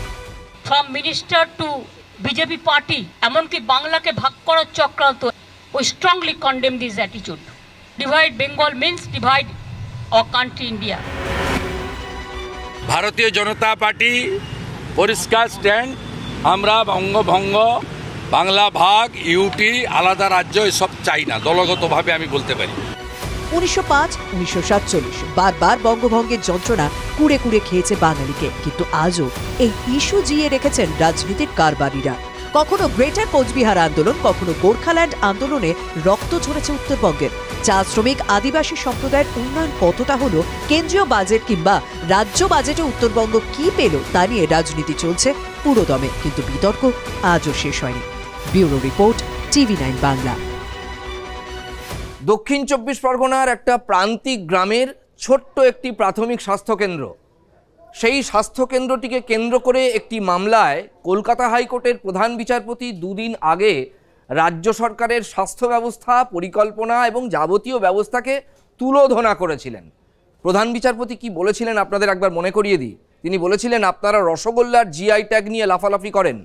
[SPEAKER 21] From minister to BJP party এমনকি বাংলাকে ভাগ করার চক্রান্ত, we strongly condemn this attitude. Divide Bengal means divide our country India.
[SPEAKER 9] ভারতীয় জনতা পার্টি পরিষ্কার স্ট্যান্ড, আমরা বঙ্গভঙ্গ, বাংলা ভাগ, ইউটি, আলাদা রাজ্য এসব চাই না, দলগতভাবে আমি বলতে পারি।
[SPEAKER 13] 1905-1947 বারবার বঙ্গভঙ্গের যন্ত্রণা কুড়ে কুড়ে খেয়েছে বাঙালিকে, কিন্তু আজও এই ইস্যু জিয়ে রেখেছেন রাজনীতির কারবারিরা। কখনো গ্রেটার কোচবিহার আন্দোলন, কখনো গোর্খাল্যান্ড আন্দোলনে রক্ত ঝরেছে উত্তরবঙ্গের। চা শ্রমিক আদিবাসী সম্প্রদায়ের উন্নয়ন কতটা হলো, কেন্দ্রীয় বাজেট কিংবা রাজ্য বাজেটে উত্তরবঙ্গ কি পেল তা নিয়ে রাজনীতি চলছে পুরোদমে, কিন্তু বিতর্ক আজও শেষ হয়নি। Bureau report, TV9 Bangla.
[SPEAKER 12] দক্ষিণ 24 পরগনার একটা প্রান্তিক গ্রামের ছোট্ট একটি প্রাথমিক স্বাস্থ্যকেন্দ্র, সেই স্বাস্থ্যকেন্দ্রটিকে কেন্দ্র করে একটি মামলায় কলকাতা হাইকোর্টের প্রধান বিচারপতি দুদিন আগে রাজ্য সরকারের স্বাস্থ্য ব্যবস্থা, পরিকল্পনা এবং যাবতীয় ব্যবস্থাকে তুলোধনা করেছিলেন। প্রধান বিচারপতি কি বলেছিলেন আপনাদের একবার মনে করিয়ে দিই। তিনি বলেছিলেন, আপনারা রসগোল্লার জিআই ট্যাগ নিয়ে লাফালাফি করেন,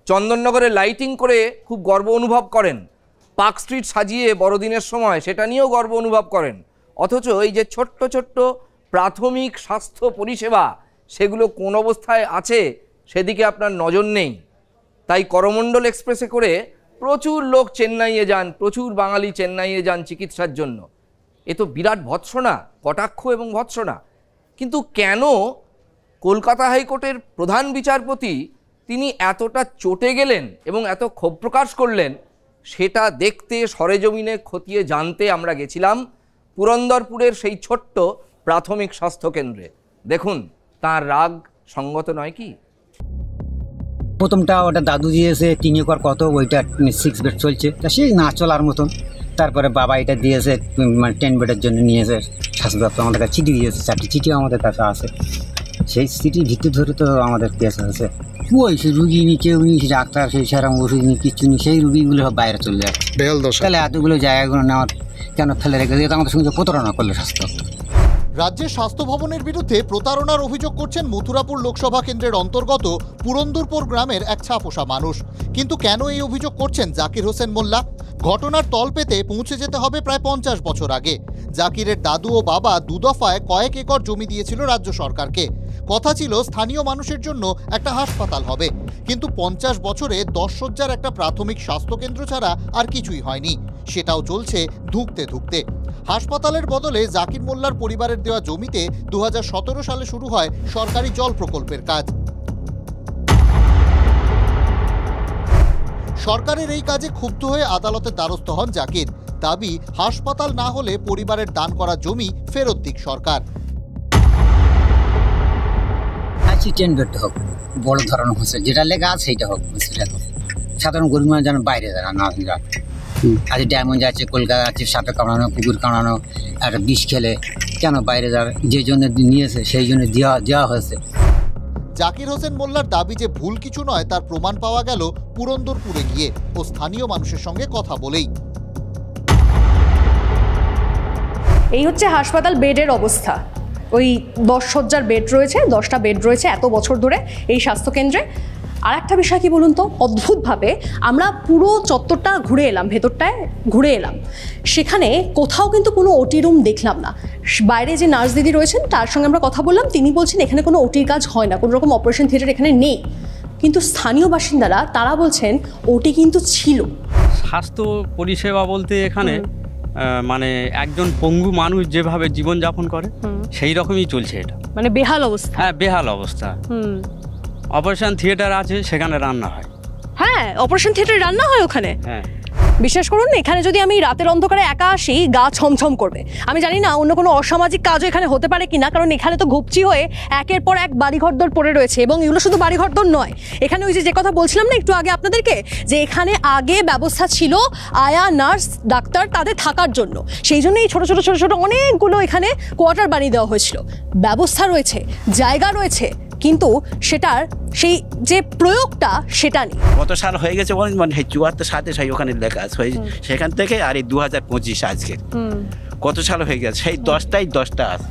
[SPEAKER 12] চন্দননগরে লাইটিং করে খুব গর্ব অনুভব করেন, পার্ক স্ট্রিট সাজিয়ে বড়দিনের সময় সেটা নিয়েও গর্ব অনুভব করেন, অথচ এই যে ছোট্ট ছোট্ট প্রাথমিক স্বাস্থ্য পরিষেবা সেগুলো কোন অবস্থায় আছে সেদিকে আপনার নজর নেই। তাই করমণ্ডল এক্সপ্রেসে করে প্রচুর লোক চেন্নাইয়ে যান, প্রচুর বাঙালি চেন্নাইয়ে যান চিকিৎসার জন্য। এ তো বিরাট ভৎসনা, কটাক্ষ এবং ভৎসনা। কিন্তু কেন কলকাতা হাইকোর্টের প্রধান বিচারপতি তিনি এতটা চটে গেলেন এবং এত ক্ষোভ প্রকাশ করলেন, সেটা দেখতে সরেজমিনে খতিয়ে জানতে আমরা গেছিলাম পুরন্দরপুরের সেই ছোট্ট প্রাথমিক স্বাস্থ্যকেন্দ্রে। দেখুন তার রাগ সঙ্গত নয় কি।
[SPEAKER 1] প্রথমটা ওটা দাদু দিয়েছে 3 একর কত, ওইটা 6 বেড চলছে, তা সেই না চলার মতন। তারপরে বাবা এটা দিয়েছে মানে 10 বেডের জন্য নিয়েছে, স্বাস্থ্য দপ্তর আমাদের কাছে চিঠি দিয়েছে, 4টি চিঠিও আমাদের কাছে আছে। সেই চিঠির ভিত্তি ধরে তো আমাদের কেস আছে। ওই সে রুগী নি, কেউ নি, ডাক্তার সেই সেরকম ওষুধ নি, কিছু নি, সেই রুগীগুলো সব বাইরে চলে যায়। তাহলে এতগুলো জায়গাগুলো নেওয়ার কেন ফেলে রেখে দিয়ে আমাদের সঙ্গে প্রতারণা করলো স্বাস্থ্য দপ্তর।
[SPEAKER 2] রাজ্যের স্বাস্থ্য ভবনের বিরুদ্ধে প্রতারণার অভিযোগ করছেন মথুরাপুর লোকসভা কেন্দ্রের অন্তর্গত পুরন্দরপুর গ্রামের এক ছাপোষা মানুষ। কিন্তু কেন এই অভিযোগ করছেন জাকির হোসেন মোল্লা? ঘটনার তল পেতে পৌঁছে যেতে হবে প্রায় 50 বছর আগে। জাকিরের দাদু ও বাবা দুদফায় কয়েক একর জমি দিয়েছিল রাজ্য সরকারকে। কথা ছিল স্থানীয় মানুষের জন্য একটা হাসপাতাল হবে, কিন্তু 50 বছরে 10 শয্যার একটা প্রাথমিক স্বাস্থ্যকেন্দ্র ছাড়া আর কিছুই হয়নি। সেটাও চলছে ধুঁকতে ধুঁকতে। হাসপাতালের বদলে জাকির মোল্লার পরিবারের দেওয়া জমিতে 2017 সালে শুরু হয় সরকারি জল প্রকল্পের কাজ। সরকারের এই কাজে ক্ষুব্ধ হয়ে আদালতের দ্বারস্থ হন জাকির। দাবি, হাসপাতাল না হলে পরিবারের দান করা জমি ফেরত দিক সরকার।
[SPEAKER 1] 10 বেড হোক, বড় ধরনের হচ্ছে যেটা লেখা আছে সেইটা হোক, সেটা হোক। সাধারণ গরিব মানুষ যেন বাইরে যারা না আজ ডায়মন্ড যাচ্ছে, কলকাতা যাচ্ছে, সাপে কামড়ানো, কুকুর কামড়ানো, একটা বিষ খেলে কেন বাইরে যাবে? যে জন্য নিয়েছে সেই জন্য দেওয়া হয়েছে।
[SPEAKER 2] জাকির হোসেন মোল্লার দাবি যে ভুল কিছু নয় তার প্রমাণ পাওয়া গেল পুরন্দরপুরে গিয়ে ও স্থানীয় মানুষের সঙ্গে কথা বলেই।
[SPEAKER 10] এই হচ্ছে হাসপাতাল বেডের অবস্থা। ওই 10 শয্যার বেড রয়েছে, 10টা বেড রয়েছে এত বছর ধরে এই স্বাস্থ্যকেন্দ্রে। আর একটা বিষয় কি বলুন তো, অদ্ভুতভাবে আমরা পুরো চত্বরটা ঘুরে এলাম, ভেতরটায় ঘুরে এলাম, সেখানে কোথাও কিন্তু কোনো ওটি রুম দেখলাম না। বাইরে যে নার্স দিদি রয়েছেন তার সঙ্গে আমরা কথা বললাম, তিনি বলছেন এখানে কোনো ওটির কাজ হয় না, কোনো রকম অপারেশন থিয়েটার এখানে নেই। কিন্তু স্থানীয় বাসিন্দারা তারা বলছেন ওটি কিন্তু ছিল।
[SPEAKER 4] স্বাস্থ্য পরিষেবা বলতে এখানে মানে একজন পঙ্গু মানুষ যেভাবে জীবনযাপন করে সেই রকমই চলছে এটা,
[SPEAKER 10] মানে বেহাল অবস্থা।
[SPEAKER 4] হ্যাঁ, বেহাল অবস্থা। অপারেশন থিয়েটার আছে, সেখানে রান্না হয়।
[SPEAKER 10] হ্যাঁ, অপারেশন থিয়েটারে রান্না হয় ওখানে।
[SPEAKER 4] হ্যাঁ,
[SPEAKER 10] বিশ্বাস করুন, এখানে যদি আমি রাতের অন্ধকারে একা আসি গা ছমছম করবে। আমি জানি না অন্য কোনো অসামাজিক কাজও এখানে হতে পারে কিনা, কারণ এখানে তো ঘুপচি হয়ে একের পর এক বাড়িঘরদর পড়ে রয়েছে। এবং এগুলো শুধু বাড়িঘরদর নয়, এখানে ওই যে কথা বলছিলাম না একটু আগে আপনাদেরকে, যে এখানে আগে ব্যবস্থা ছিল আয়া, নার্স, ডাক্তার তাদের থাকার জন্য। সেই জন্য এই ছোট ছোট ছোট ছোট অনেকগুলো এখানে কোয়ার্টার বানিয়ে দেওয়া হয়েছিল। ব্যবস্থা রয়েছে, জায়গা রয়েছে, কিন্তু সেটার সেই যে প্রয়োগটা সেটা নেই।
[SPEAKER 24] কত সাল হয়ে গেছে বলেন, মানে 74 সাথে সেই ওখানে লেখা আছে সেখান থেকে, আর এই 2025 আজকে কত সাল হয়ে গেছে, সেই 10টা আছে।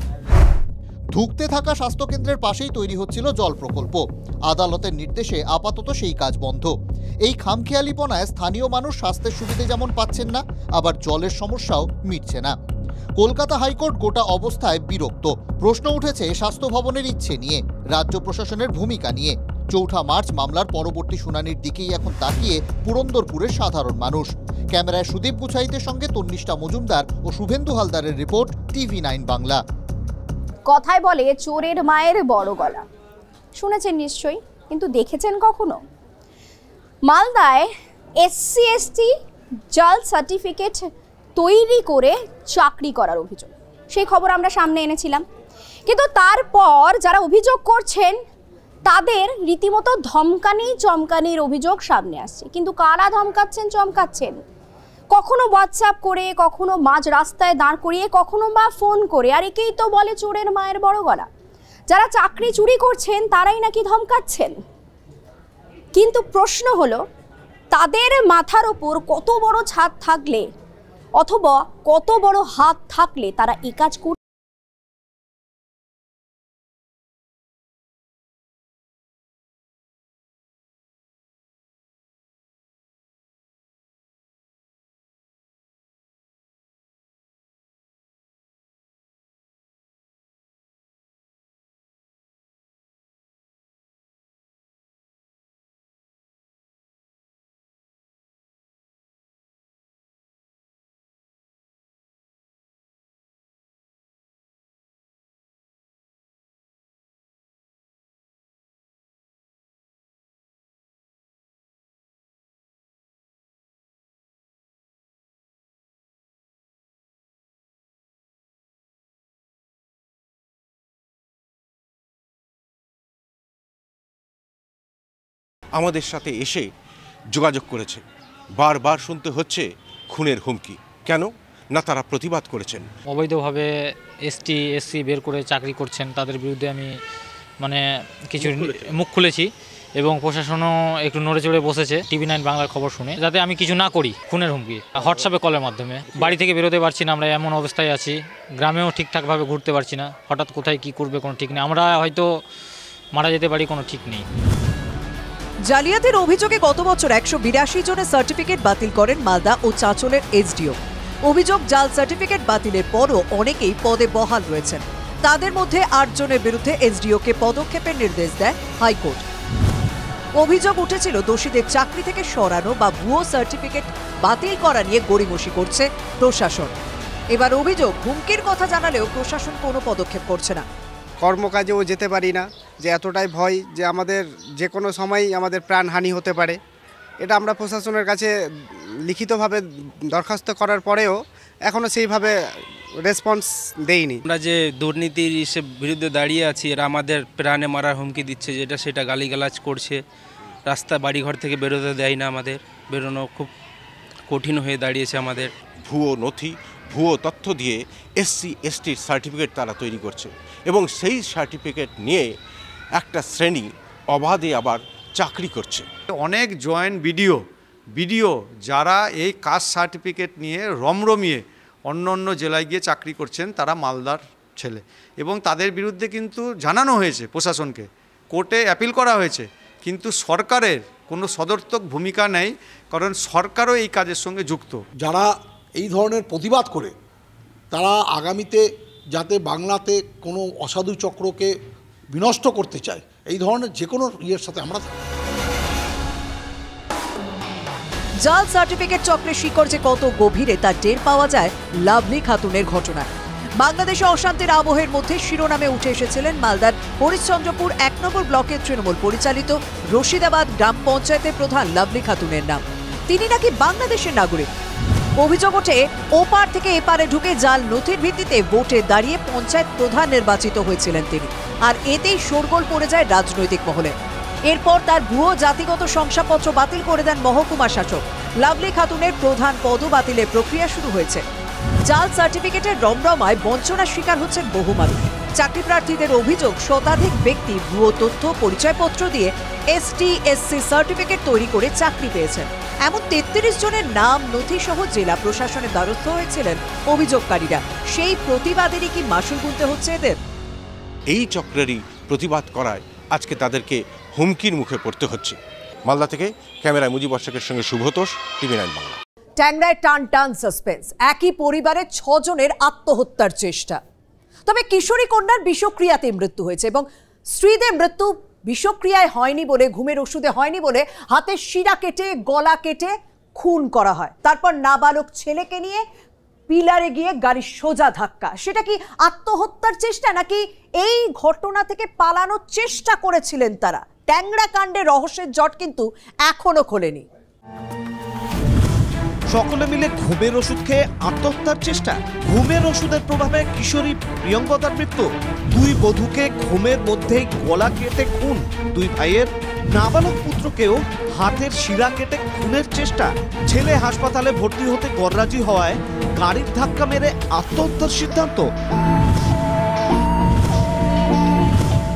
[SPEAKER 2] ধুঁকতে থাকা স্বাস্থ্যকেন্দ্রের পাশেই তৈরি হচ্ছিল জল প্রকল্প। আদালতের নির্দেশে আপাতত সেই কাজ বন্ধ। এই খামখেয়ালিপনায় স্থানীয় মানুষ স্বাস্থ্যের সুবিধে যেমন পাচ্ছেন না, আবার জলের সমস্যাও মিটছে না। কলকাতা হাইকোর্ট গোটা অবস্থায় বিরক্ত। প্রশ্ন উঠেছে স্বাস্থ্য ভবনের ইচ্ছে নিয়ে, রাজ্য প্রশাসনের ভূমিকা নিয়ে। ৪ মার্চ মামলার পরবর্তী শুনানির দিকেই এখন তাকিয়ে পুরন্দরপুরের সাধারণ মানুষ। ক্যামেরায় সুদীপ গুছাইতের সঙ্গে তন্নিষ্ঠা মজুমদার ও শুভেন্দু হালদারের রিপোর্ট, TV9 বাংলা।
[SPEAKER 5] কথায় বলে চোরের মায়ের বড় গলা, শুনেছেন নিশ্চয়ই, কিন্তু দেখেছেন কখনো? মালদায় SC ST জাল সার্টিফিকেট তৈরি করে চাকরি করার অভিযোগ, সেই খবর আমরা সামনে এনেছিলাম। কিন্তু তারপর যারা অভিযোগ করছেন তাদের রীতিমতো ধমকানি চমকানির অভিযোগ সামনে আসছে। কিন্তু কারা ধমকাচ্ছেন চমকাচ্ছেন? কখনো হোয়াটসঅ্যাপ করে, কখনো মাঝ রাস্তায় দাঁড় করিয়ে, কখনো বা ফোন করে। আর একেই তো বলে চোরের মায়ের বড় গলা। যারা চাকরি চুরি করছেন তারাই নাকি ধমকাচ্ছেন। কিন্তু প্রশ্ন হলো, তাদের মাথার ওপর কত বড় ছাদ থাকলে অথবা কত বড় হাত থাকলে তারা এই কাজ করতে?
[SPEAKER 6] আমাদের সাথে এসে যোগাযোগ করেছে। বারবার শুনতে হচ্ছে খুনের হুমকি। কেন না, তারা প্রতিবাদ করেছেন।
[SPEAKER 8] অবৈধভাবে ST SC বের করে চাকরি করছেন, তাদের বিরুদ্ধে আমি কিছু মুখ খুলেছি এবং প্রশাসনও একটু নড়ে চড়ে বসেছে TV9 বাংলার খবর শুনে, যাতে আমি কিছু না করি। খুনের হুমকি হোয়াটসঅ্যাপে কলের মাধ্যমে। বাড়ি থেকে বেরোতে পারছি না, আমরা এমন অবস্থায় আছি। গ্রামেও ঠিকঠাকভাবে ঘুরতে পারছি না। হঠাৎ কোথায় কি করবে কোনো ঠিক নেই। আমরা হয়তো মারা যেতে পারি, কোনো ঠিক নেই।
[SPEAKER 13] জালিয়াতির অভিযোগে গত বছর 182 জনের সার্টিফিকেট বাতিল করেন মালদা ও চাঁচলের SDO। অভিযোগ, জাল সার্টিফিকেট বাতিলের পরও অনেকেই পদে বহাল রয়েছেন। তাদের মধ্যে 8 জনের বিরুদ্ধে SDOকে পদক্ষেপের নির্দেশ দেয় হাইকোর্ট। অভিযোগ উঠেছিল দোষীদের চাকরি থেকে সরানো বা ভুয়ো সার্টিফিকেট বাতিল করা নিয়ে গড়িমসি করছে প্রশাসন। এবার অভিযোগ, হুমকির কথা জানালেও প্রশাসন কোনো পদক্ষেপ করছে না।
[SPEAKER 11] কর্মকাজেও যেতে পারি না, যে এতটাই ভয় যে আমাদের যে কোনো সময়ই আমাদের প্রাণহানি হতে পারে। এটা আমরা প্রশাসনের কাছে লিখিতভাবে দরখাস্ত করার পরেও এখনও সেইভাবে রেসপন্স দেয়নি।
[SPEAKER 25] আমরা যে দুর্নীতির বিরুদ্ধে দাঁড়িয়ে আছি, এরা আমাদের প্রাণে মারার হুমকি দিচ্ছে, যেটা সেটা গালিগালাজ করছে। রাস্তা বাড়িঘর থেকে বেরোতে দেয় না, আমাদের বেরোনো খুব কঠিন হয়ে দাঁড়িয়েছে আমাদের।
[SPEAKER 6] ভুয়ো নথি, ভুয়ো তথ্য দিয়ে SC ST সার্টিফিকেট তারা তৈরি করছে এবং সেই সার্টিফিকেট নিয়ে একটা শ্রেণী অবাধে আবার চাকরি করছে।
[SPEAKER 26] অনেক জয়েন্ট বিডিও যারা এই কাস্ট সার্টিফিকেট নিয়ে রমরমিয়ে অন্য অন্য জেলায় গিয়ে চাকরি করছেন, তারা মালদার ছেলে, এবং তাদের বিরুদ্ধে কিন্তু জানানো হয়েছে প্রশাসনকে, কোর্টে অ্যাপিল করা হয়েছে। কিন্তু সরকারের কোনো সদর্থক ভূমিকা নেই, কারণ সরকারও এই কাজের সঙ্গে যুক্ত।
[SPEAKER 27] যারা এই ধরনের প্রতিবাদ করে, তারা আগামীতে যাতে বাংলাতে কোনো অসাধু চক্রকে বিনষ্ট করতে চায়, এই ধরনের যে কোনো ইয়ের সাথে আমরা থাকি।
[SPEAKER 13] জাল সার্টিফিকেট চক্রের শিকড় যে কত গভীরে তা টের পাওয়া যায় লাভলি খাতুনের ঘটনায়। বাংলাদেশে অশান্তির আবহের মধ্যে শিরোনামে উঠে এসেছিলেন মালদার হরিশ্চন্দ্রপুর 1 নম্বর ব্লকের তৃণমূল পরিচালিত রশিদাবাদ গ্রাম পঞ্চায়েতের প্রধান লাভলি খাতুনের নাম। তিনি নাকি বাংলাদেশের নাগরিক। অভিযোগ ওঠে, ওপার থেকে এপারে ঢুকে জাল নথির ভিত্তিতে ভোটে দাঁড়িয়ে পঞ্চায়েত প্রধান নির্বাচিত হয়েছিলেন তিনি। আর এতেই শোরগোল পড়ে যায় রাজনৈতিক মহলে। এরপর তার ভুয়ো জাতিগত শংসাপত্র বাতিল করে দেন মহকুমা শাসক। লাভলি খাতুনের প্রধান পদ বাতিলের প্রক্রিয়া শুরু হয়েছে। জাল সার্টিফিকেটের রমরমায় বঞ্চনার শিকার হচ্ছেন বহু মানুষ। চাকরি প্রার্থীদের অভিযোগ, শতাধিক ব্যক্তি ভুয়ো তথ্য পরিচয়পত্র দিয়ে ST SC সার্টিফিকেট তৈরি করে চাকরি পেয়েছেন। এমন 33 জনের নাম নথি সহ জেলা প্রশাসনের দ্বারস্থ হয়েছিলেন অভিযোগকারীরা। সেই প্রতিবাদেরই কি মাসুল গুনতে হচ্ছে এদের?
[SPEAKER 6] এই চক্রেরই প্রতিবাদ করায় আজকে তাদেরকে হুমকির মুখে পড়তে হচ্ছে। মালদা থেকে ক্যামেরায় মুজিব বর্ষকের সঙ্গে শুভতোষ, TV9 বাংলা।
[SPEAKER 13] ট্যাংরায় টান টান সাসপেন্স, একই পরিবারের 6 জনের আত্মহত্যার চেষ্টা। তবে কিশোরী কন্যার বিষক্রিয়াতে মৃত্যু হয়েছে এবং স্ত্রীদের মৃত্যু বিষক্রিয়ায় হয়নি বলে, ঘুমের ওষুধে হয়নি বলে হাতের শিরা কেটে গলা কেটে খুন করা হয়। তারপর নাবালক ছেলেকে নিয়ে পিলারে গিয়ে গাড়ির সোজা ধাক্কা। সেটা কি আত্মহত্যার চেষ্টা নাকি এই ঘটনা থেকে পালানোর চেষ্টা করেছিলেন তারা? ট্যাংরা কাণ্ডে রহস্যের জট কিন্তু এখনো খোলেনি।
[SPEAKER 3] সকলে মিলে ঘুমের ওষুধ খেয়ে আত্মহত্যার চেষ্টা, ঘুমের ওষুধের প্রভাবে কিশোরী প্রিয়ঙ্কদার মৃত্যু, 2 বধূকে ঘুমের মধ্যেই গলা কেটে খুন, 2 ভাইয়ের নাবালক পুত্রকেও হাতের শিরা কেটে খুনের চেষ্টা, ছেলে হাসপাতালে ভর্তি হতে গররাজি হওয়ায় গাড়ির ধাক্কা মেরে আত্মহত্যার সিদ্ধান্ত।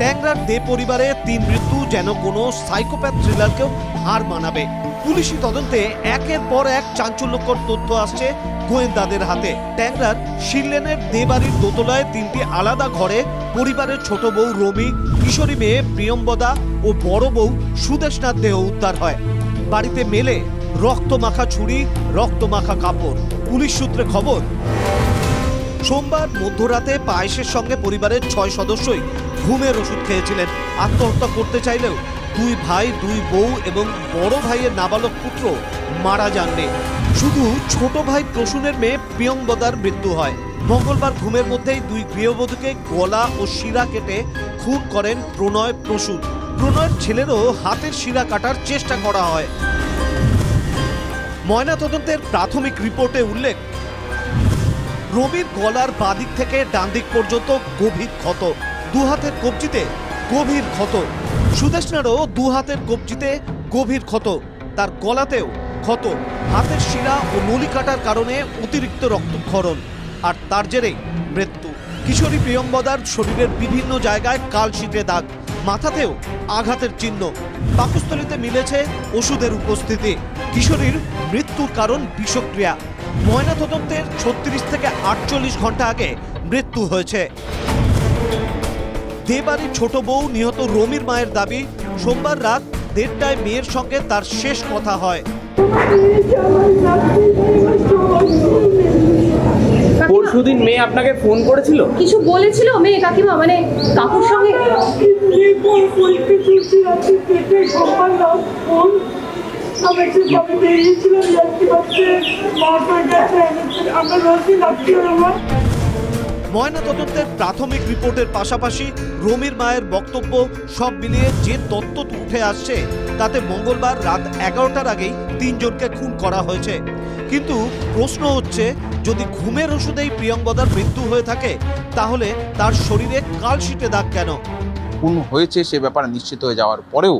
[SPEAKER 3] ট্যাংরার দে পরিবারে 3 মৃত্যু যেন কোনো সাইকোপ্যাথ থ্রিলারকেও হার মানাবে। পুলিশি তদন্তে একের পর এক চাঞ্চল্যকর তথ্য আসছে গোয়েন্দাদের হাতে। ট্যাংরার শিললেনের দে বাড়ির দোতলায় 3টি আলাদা ঘরে পরিবারের ছোট বউ রমি, কিশোরী মেয়ে প্রিয়ম্বদা ও বড় বউ সুদেশনাথ দেহ উদ্ধার হয়। বাড়িতে মেলে রক্তমাখা ছুরি, রক্তমাখা কাপড়। পুলিশ সূত্রে খবর, সোমবার মধ্যরাতে পায়েসের সঙ্গে পরিবারের 6 সদস্যই ঘুমের ওষুধ খেয়েছিলেন। আত্মহত্যা করতে চাইলেও 2 ভাই, 2 বউ এবং বড় ভাইয়ের নাবালক পুত্র মারা যাননি। শুধু ছোট ভাই প্রসূনের মেয়ে প্রিয়ঙ্বদার মৃত্যু হয়। মঙ্গলবার ঘুমের মধ্যেই 2 গৃহবধূকে গলা ও শিরা কেটে খুন করেন প্রণয়, প্রসূন। প্রণয়ের ছেলেরও হাতের শিরা কাটার চেষ্টা করা হয়। ময়নাতদন্তের প্রাথমিক রিপোর্টে উল্লেখ, রবির গলার বাদিক থেকে ডান দিক পর্যন্ত গভীর ক্ষত, 2 হাতের কবজিতে গভীর ক্ষত। সুদেশনারও 2 হাতের কবজিতে গভীর ক্ষত, তার গলাতেও ক্ষত। হাতের শিরা ও নলি কাটার কারণে অতিরিক্ত রক্তক্ষরণ, আর তার জেরেই মৃত্যু। কিশোরী প্রিয়ঙ্বদার শরীরের বিভিন্ন জায়গায় কালশিটে দাগ, মাথাতেও আঘাতের চিহ্ন। পাকস্থলীতে মিলেছে ওষুধের উপস্থিতি। কিশোরীর মৃত্যুর কারণ বিষক্রিয়া। ময়নাতদন্তের 36 থেকে 48 ঘন্টা আগে মৃত্যু হয়েছে। দেবাড়ির ছোট বউ নিহত রমির মায়ের দাবি, সোমবার রাত 1:30টায় মেয়ের সঙ্গে তার শেষ কথা হয়।
[SPEAKER 14] পরশুদিন মেয়ে আপনাকে ফোন করেছিল?
[SPEAKER 15] কিছু বলেছিল মেয়ে কাকিমা, মানে কাকুর সঙ্গে?
[SPEAKER 3] ময়নাতদন্তের প্রাথমিক রিপোর্টের পাশাপাশি রমির মায়ের বক্তব্য সব মিলিয়ে যে তথ্য উঠে আসছে তাতে মঙ্গলবার রাত 11টার আগেই 3 জনকে খুন করা হয়েছে। কিন্তু প্রশ্ন হচ্ছে, যদি ঘুমের ওষুধেই প্রিয়ঙ্বদার মৃত্যু হয়ে থাকে তাহলে তার শরীরে কালশিটে দাগ কেন?
[SPEAKER 16] খুন হয়েছে সে ব্যাপারে নিশ্চিত হয়ে যাওয়ার পরেও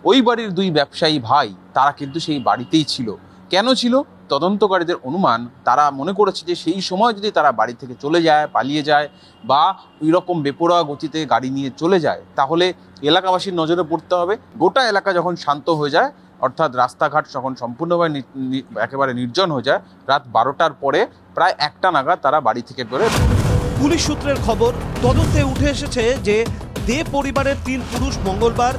[SPEAKER 16] ওই বাড়ির 2 ব্যবসায়ী ভাই তারা কিন্তু সেই বাড়িতেই ছিল। কেন ছিল? তদন্তকারীদের অনুমান, তারা মনে করেছে যে সেই সময় যদি তারা বাড়ি থেকে চলে যায়, পালিয়ে যায় বা ওই রকম বেপরোয়া গতিতে গাড়ি নিয়ে চলে যায় তাহলে এলাকাবাসীর নজরে পড়তে হবে। গোটা এলাকা যখন শান্ত হয়ে যায়, অর্থাৎ রাস্তাঘাট যখন সম্পূর্ণভাবে একেবারে নির্জন হয়ে যায়, রাত 12টার পরে প্রায় 1টা নাগাদ তারা বাড়ি থেকে বেরোয়।
[SPEAKER 3] পুলিশ সূত্রের খবর, তদন্তে উঠে এসেছে যে দে পরিবারের 3 পুরুষ মঙ্গলবার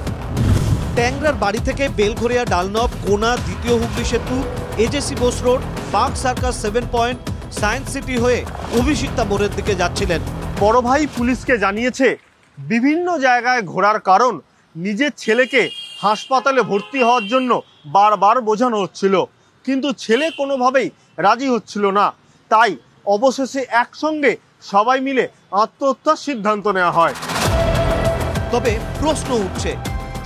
[SPEAKER 3] ট্যাংরার বাড়ি থেকে বেলঘরিয়া ডালনব, কোনা, দ্বিতীয় হুগলি সেতু, AJC Bose road, park circus, 7 point, science city হয়ে অভিষিক্তা মোড়ের দিকে যাচ্ছিলেন।
[SPEAKER 17] বড় ভাই পুলিশকে জানিয়েছে বিভিন্ন জায়গায় ঘোরার কারণ নিজের ছেলেকে হাসপাতালে ভর্তি হওয়ার জন্য বারবার বোঝানো হচ্ছিল, কিন্তু ছেলে কোনোভাবেই রাজি হচ্ছিল না। তাই অবশেষে একসঙ্গে সবাই মিলে আত্মহত্যার সিদ্ধান্ত নেওয়া হয়।
[SPEAKER 3] তবে প্রশ্ন উঠছে,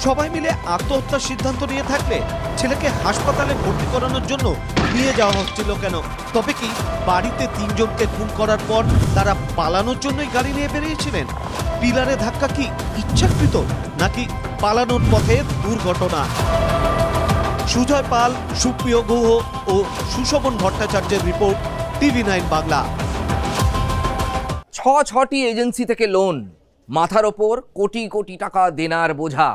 [SPEAKER 3] সবাই মিলে আত্মহত্যার সিদ্ধান্ত নিয়ে থাকলে ছেলেকে হাসপাতালে ভর্তি করানোর জন্য নিয়ে যাওয়া হচ্ছিল কেন? তবে কি বাড়িতে 3 জনকে খুন করার পর তারা পালানোর জন্যই গাড়ি নিয়ে বেরিয়েছিলেন? পিলারে ধাক্কা কি ইচ্ছাকৃত নাকি পালানোর পথে দুর্ঘটনা? সুজয় পাল, সুপ্রিয় গুহ ও সুশোভন ভট্টাচার্যের রিপোর্ট, TV9 বাংলা।
[SPEAKER 19] 6টি এজেন্সি থেকে লোন, মাথার ওপর কোটি কোটি টাকা দেনার বোঝা,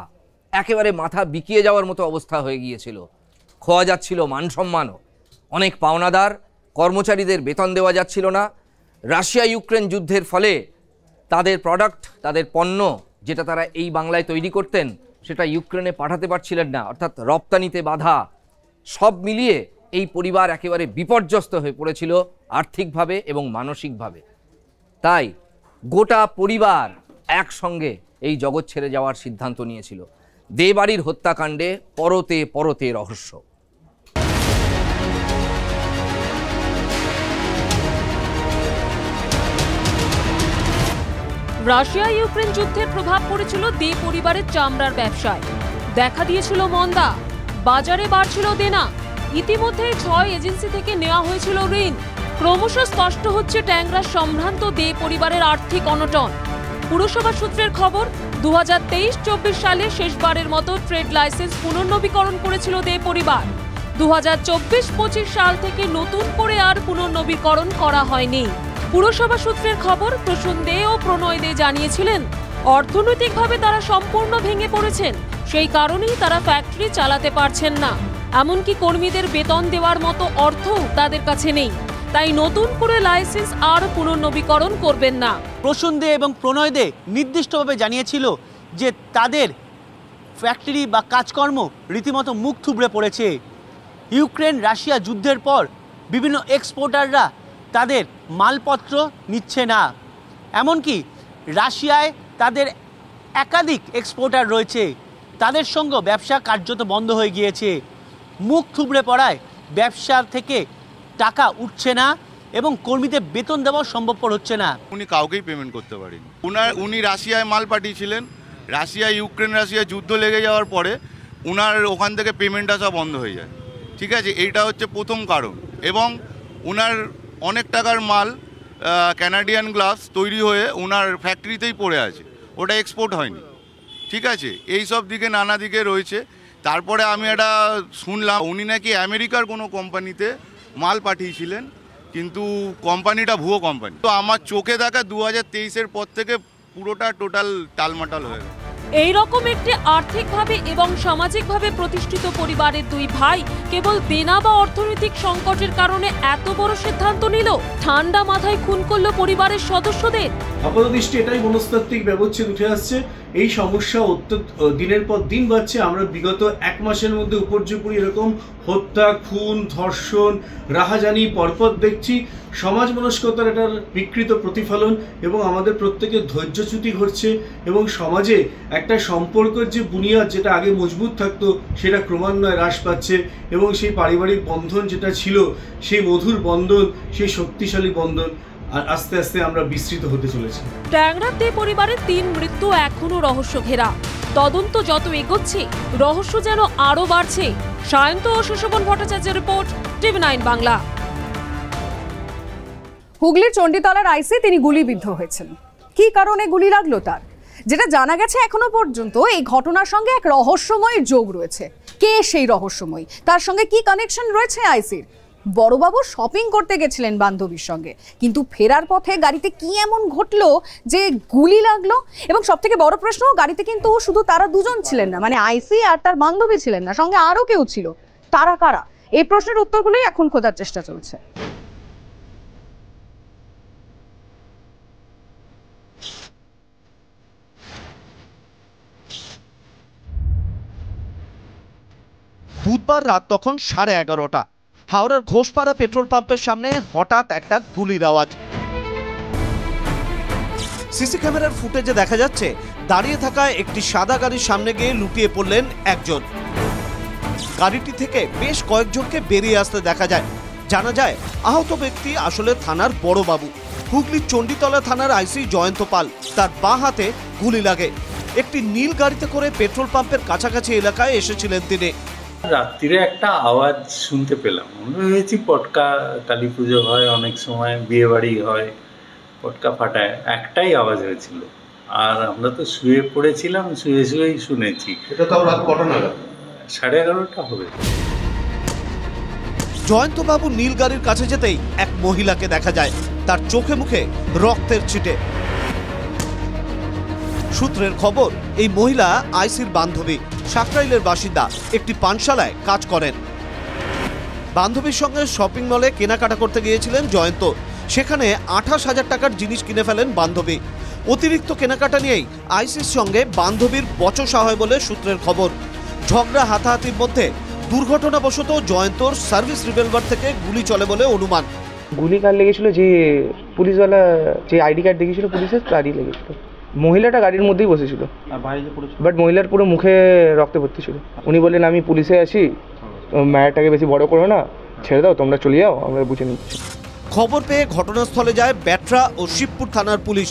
[SPEAKER 19] একেবারে মাথা বিকিয়ে যাওয়ার মতো অবস্থা হয়ে গিয়েছিল। খোয়া যাচ্ছিল মান সম্মানও। অনেক পাওনাদার, কর্মচারীদের বেতন দেওয়া যাচ্ছিল না। রাশিয়া ইউক্রেন যুদ্ধের ফলে তাদের প্রোডাক্ট, তাদের পণ্য যেটা তারা এই বাংলায় তৈরি করতেন, সেটা ইউক্রেনে পাঠাতে পারছিলেন না, অর্থাৎ রপ্তানিতে বাধা, সব মিলিয়ে এই পরিবার একেবারে বিপর্যস্ত হয়ে পড়েছিল আর্থিকভাবে এবং মানসিকভাবে। তাই গোটা পরিবার একসঙ্গে এই জগৎ ছেড়ে যাওয়ার সিদ্ধান্ত নিয়েছিল। দে বাড়ির হত্যাকাণ্ডে পরতে পরতে রহস্য।
[SPEAKER 15] রাশিয়া ইউক্রেন যুদ্ধের প্রভাব পড়েছিল দে পরিবারের চামড়ার ব্যবসায়, দেখা দিয়েছিল মন্দা, বাজারে বাড়ছিল দেনা, ইতিমধ্যে ৬ এজেন্সি থেকে নেওয়া হয়েছিল ঋণ। ক্রমশ স্পষ্ট হচ্ছে ট্যাংরার সম্ভ্রান্ত দে পরিবারের আর্থিক অনটন। পুরসভা সূত্রের খবর, 2023-24 সালে শেষবারের মতো ট্রেড লাইসেন্স পুনর্নবীকরণ করেছিল দে পরিবার। 2024-25 সাল থেকে নতুন করে আর পুনর্নবীকরণ করা হয়নি। পুরসভা সূত্রের খবর, প্রসূন দে ও প্রণয় দে জানিয়েছিলেন অর্থনৈতিকভাবে তারা সম্পূর্ণ ভেঙে পড়েছেন, সেই কারণেই তারা ফ্যাক্টরি চালাতে পারছেন না, এমনকি কর্মীদের বেতন দেওয়ার মতো অর্থও তাদের কাছে নেই, তাই নতুন করে লাইসেন্স আর পুনর্নবীকরণ করবেন না।
[SPEAKER 7] প্রসূন দে এবং প্রণয় দে নির্দিষ্টভাবে জানিয়েছিল যে তাদের ফ্যাক্টরি বা কাজকর্ম রীতিমতো মুখ থুবড়ে পড়েছে। ইউক্রেন রাশিয়া যুদ্ধের পর বিভিন্ন এক্সপোর্টাররা তাদের মালপত্র নিচ্ছে না, এমনকি রাশিয়ায় তাদের একাধিক এক্সপোর্টার রয়েছে, তাদের সঙ্গে ব্যবসা কার্যত বন্ধ হয়ে গিয়েছে। মুখ থুবড়ে পড়ায় ব্যবসা থেকে টাকা উঠছে না এবং কর্মীদের বেতন দেওয়া সম্ভবপর হচ্ছে না।
[SPEAKER 9] উনি কাউকেই পেমেন্ট করতে পারেনি। উনি রাশিয়ায় মাল পাঠিয়েছিলেন, ইউক্রেন রাশিয়া যুদ্ধ লেগে যাওয়ার পরে উনার ওখান থেকে পেমেন্ট আসা বন্ধ হয়ে যায়। ঠিক আছে, এইটা হচ্ছে প্রথম কারণ। এবং উনার অনেক টাকার মাল ক্যানাডিয়ান গ্লাভস তৈরি হয়ে ওনার ফ্যাক্টরিতেই পড়ে আছে, ওটা এক্সপোর্ট হয়নি। ঠিক আছে, এই সব দিকে নানা দিকে রয়েছে। তারপরে আমি এটা শুনলাম উনি নাকি আমেরিকার কোনো কোম্পানিতে মাল পাঠিয়েছিলেন, কিন্তু কোম্পানিটা ভুয়ো কোম্পানি। তো আমার চোখে দেখা 2023-এর পর থেকে পুরোটা টোটাল টালমাটাল হয়ে গেল।
[SPEAKER 15] এই রকম একটি আর্থিকভাবে এবং সামাজিকভাবে প্রতিষ্ঠিত পরিবারের দুই ভাই কেবল দেনা বা অর্থনৈতিক সংকটের কারণে এত বড় সিদ্ধান্ত নিল, ঠান্ডা মাথায় খুন করলো পরিবারের সদস্যদের।
[SPEAKER 3] আপাতদৃষ্টি এটাই মনস্তাত্ত্বিক ব্যবচ্ছেদ উঠে আসছে। এই সমস্যা দিনের পর দিন বাড়ছে। আমরা বিগত 1 মাসের মধ্যে উপর্যুপরি এরকম হত্যা, খুন, ধর্ষণ, রাহাজানি পরপর দেখছি। সমাজ মনস্কতার এটার বিকৃত প্রতিফলন এবং আমাদের প্রত্যেকের ধৈর্যচ্যুতি ঘটছে এবং সমাজে একটা সম্পর্কের যে বুনিয়াদ যেটা আগে মজবুত থাকতো সেটা ক্রমান্বয়ে হ্রাস পাচ্ছে এবং সেই পারিবারিক বন্ধন যেটা ছিল, সেই মধুর বন্ধন, সেই শক্তিশালী বন্ধন আর আস্তে আস্তে আমরা বিস্তৃত হতে চলেছি।
[SPEAKER 15] ট্যাংরার দে পরিবারের 3 মৃত্যু এখনো রহস্য ঘেরা। তদন্ত যত এগোচ্ছে রহস্য যেন আরো বাড়ছে। সায়ন্ত ও সুশোভন ভট্টাচার্যের রিপোর্ট, TV9 বাংলা।
[SPEAKER 10] হুগলির চণ্ডীতলার আইসি তিনি গুলিবিদ্ধ হয়েছেন। কি কারণে গুলি লাগলো তার, যেটা জানা গেছে এখনো পর্যন্ত এই ঘটনার সঙ্গে এক রহস্যময় যোগ রয়েছে। কে সেই রহস্যময়, তার সঙ্গে কি কানেকশন রয়েছে আইসির? বড়বাবু শপিং করতে গেছিলেন বান্ধবীর সঙ্গে, কিন্তু ফেরার পথে গাড়িতে কি এমন ঘটলো যে গুলি লাগলো? এবং সব থেকে বড় প্রশ্ন, গাড়িতে কিন্তু শুধু তারা দুজন ছিলেন না, মানে আইসি আর তার বান্ধবী ছিলেন না, সঙ্গে আরো কেউ ছিল। তারা কারা? এই প্রশ্নের উত্তরগুলোই এখন খোঁজার চেষ্টা চলছে।
[SPEAKER 3] বুধবার রাত তখন 11:30। হাওড়ার ঘোষপাড়া পেট্রোল পাম্পের সামনে হঠাৎ একটা গুলির আওয়াজ। সিসি ক্যামেরার ফুটেজে দেখা যাচ্ছে দাঁড়িয়ে থাকা একটি সাদা গাড়ির সামনে গিয়ে লুটিয়ে পড়লেন একজন। গাড়িটি থেকে বেশ কয়েকজনকে বেরিয়ে আসতে দেখা যায়। জানা যায় আহত ব্যক্তি আসলে থানার বড়বাবু, হুগলির চণ্ডীতলা থানার আইসি জয়ন্ত পাল। তার বাঁ হাতে গুলি লাগে। একটি নীল গাড়িতে করে পেট্রোল পাম্পের কাছাকাছি এলাকায় এসেছিলেন তিনি।
[SPEAKER 18] রাত্রিরে একটা আওয়াজ শুনতে পেলাম, মনে হয়েছি পটকা, কালী পুজো হয়, অনেক সময় বিয়ে বাড়ি হয়, পটকা ফাটায়, একটাই আওয়াজ হয়েছিল। আর আমরা তো শুয়ে পড়েছিলাম, শুয়েই শুনেছি।
[SPEAKER 3] এটা তাও রাত কটা নাগাদ?
[SPEAKER 18] 11:30 হবে।
[SPEAKER 3] জয়ন্তবাবু নীল গাড়ির কাছে যেতেই এক মহিলাকে দেখা যায়, তার চোখে মুখে রক্তের ছিটে। সূত্রের খবর, এই মহিলা আইসির বান্ধবী, সাকরাইলের বাসিন্দা, একটি পানশালায় কাজ করেন। বান্ধবীর সঙ্গে শপিং মলে কেনাকাটা করতে গিয়েছিলেন জয়ন্ত। সেখানে 28,000 টাকার জিনিস কিনে ফেলেন বান্ধবী। অতিরিক্ত কেনাকাটা নিয়েই আইসির সঙ্গে বান্ধবীর বচসা হয় বলে সূত্রের খবর। ঝগড়া হাতাহাতির মধ্যে দুর্ঘটনাবশত জয়ন্তর সার্ভিস রিভলভার থেকে গুলি চলে বলে অনুমান।
[SPEAKER 14] গুলি কার লেগেছিল? যে পুলিশওয়ালা যে আইডি কার্ড দেখিয়েছিল পুলিশের, তারই লেগেছিল। মহিলাটা গাড়ির মধ্যেই বসেছিল, বাট মহিলার পুরো মুখে রক্তে ভর্তি ছিল। উনি বললেন আমি পুলিশে আছি, ম্যাটারটাকে বেশি বড় করো না, ছেড়ে দাও, তোমরা চলে যাও, আমরা বুঝে নিচ্ছি।
[SPEAKER 3] খবর পেয়ে ঘটনাস্থলে যায় ব্যাটরা ও শিবপুর থানার পুলিশ।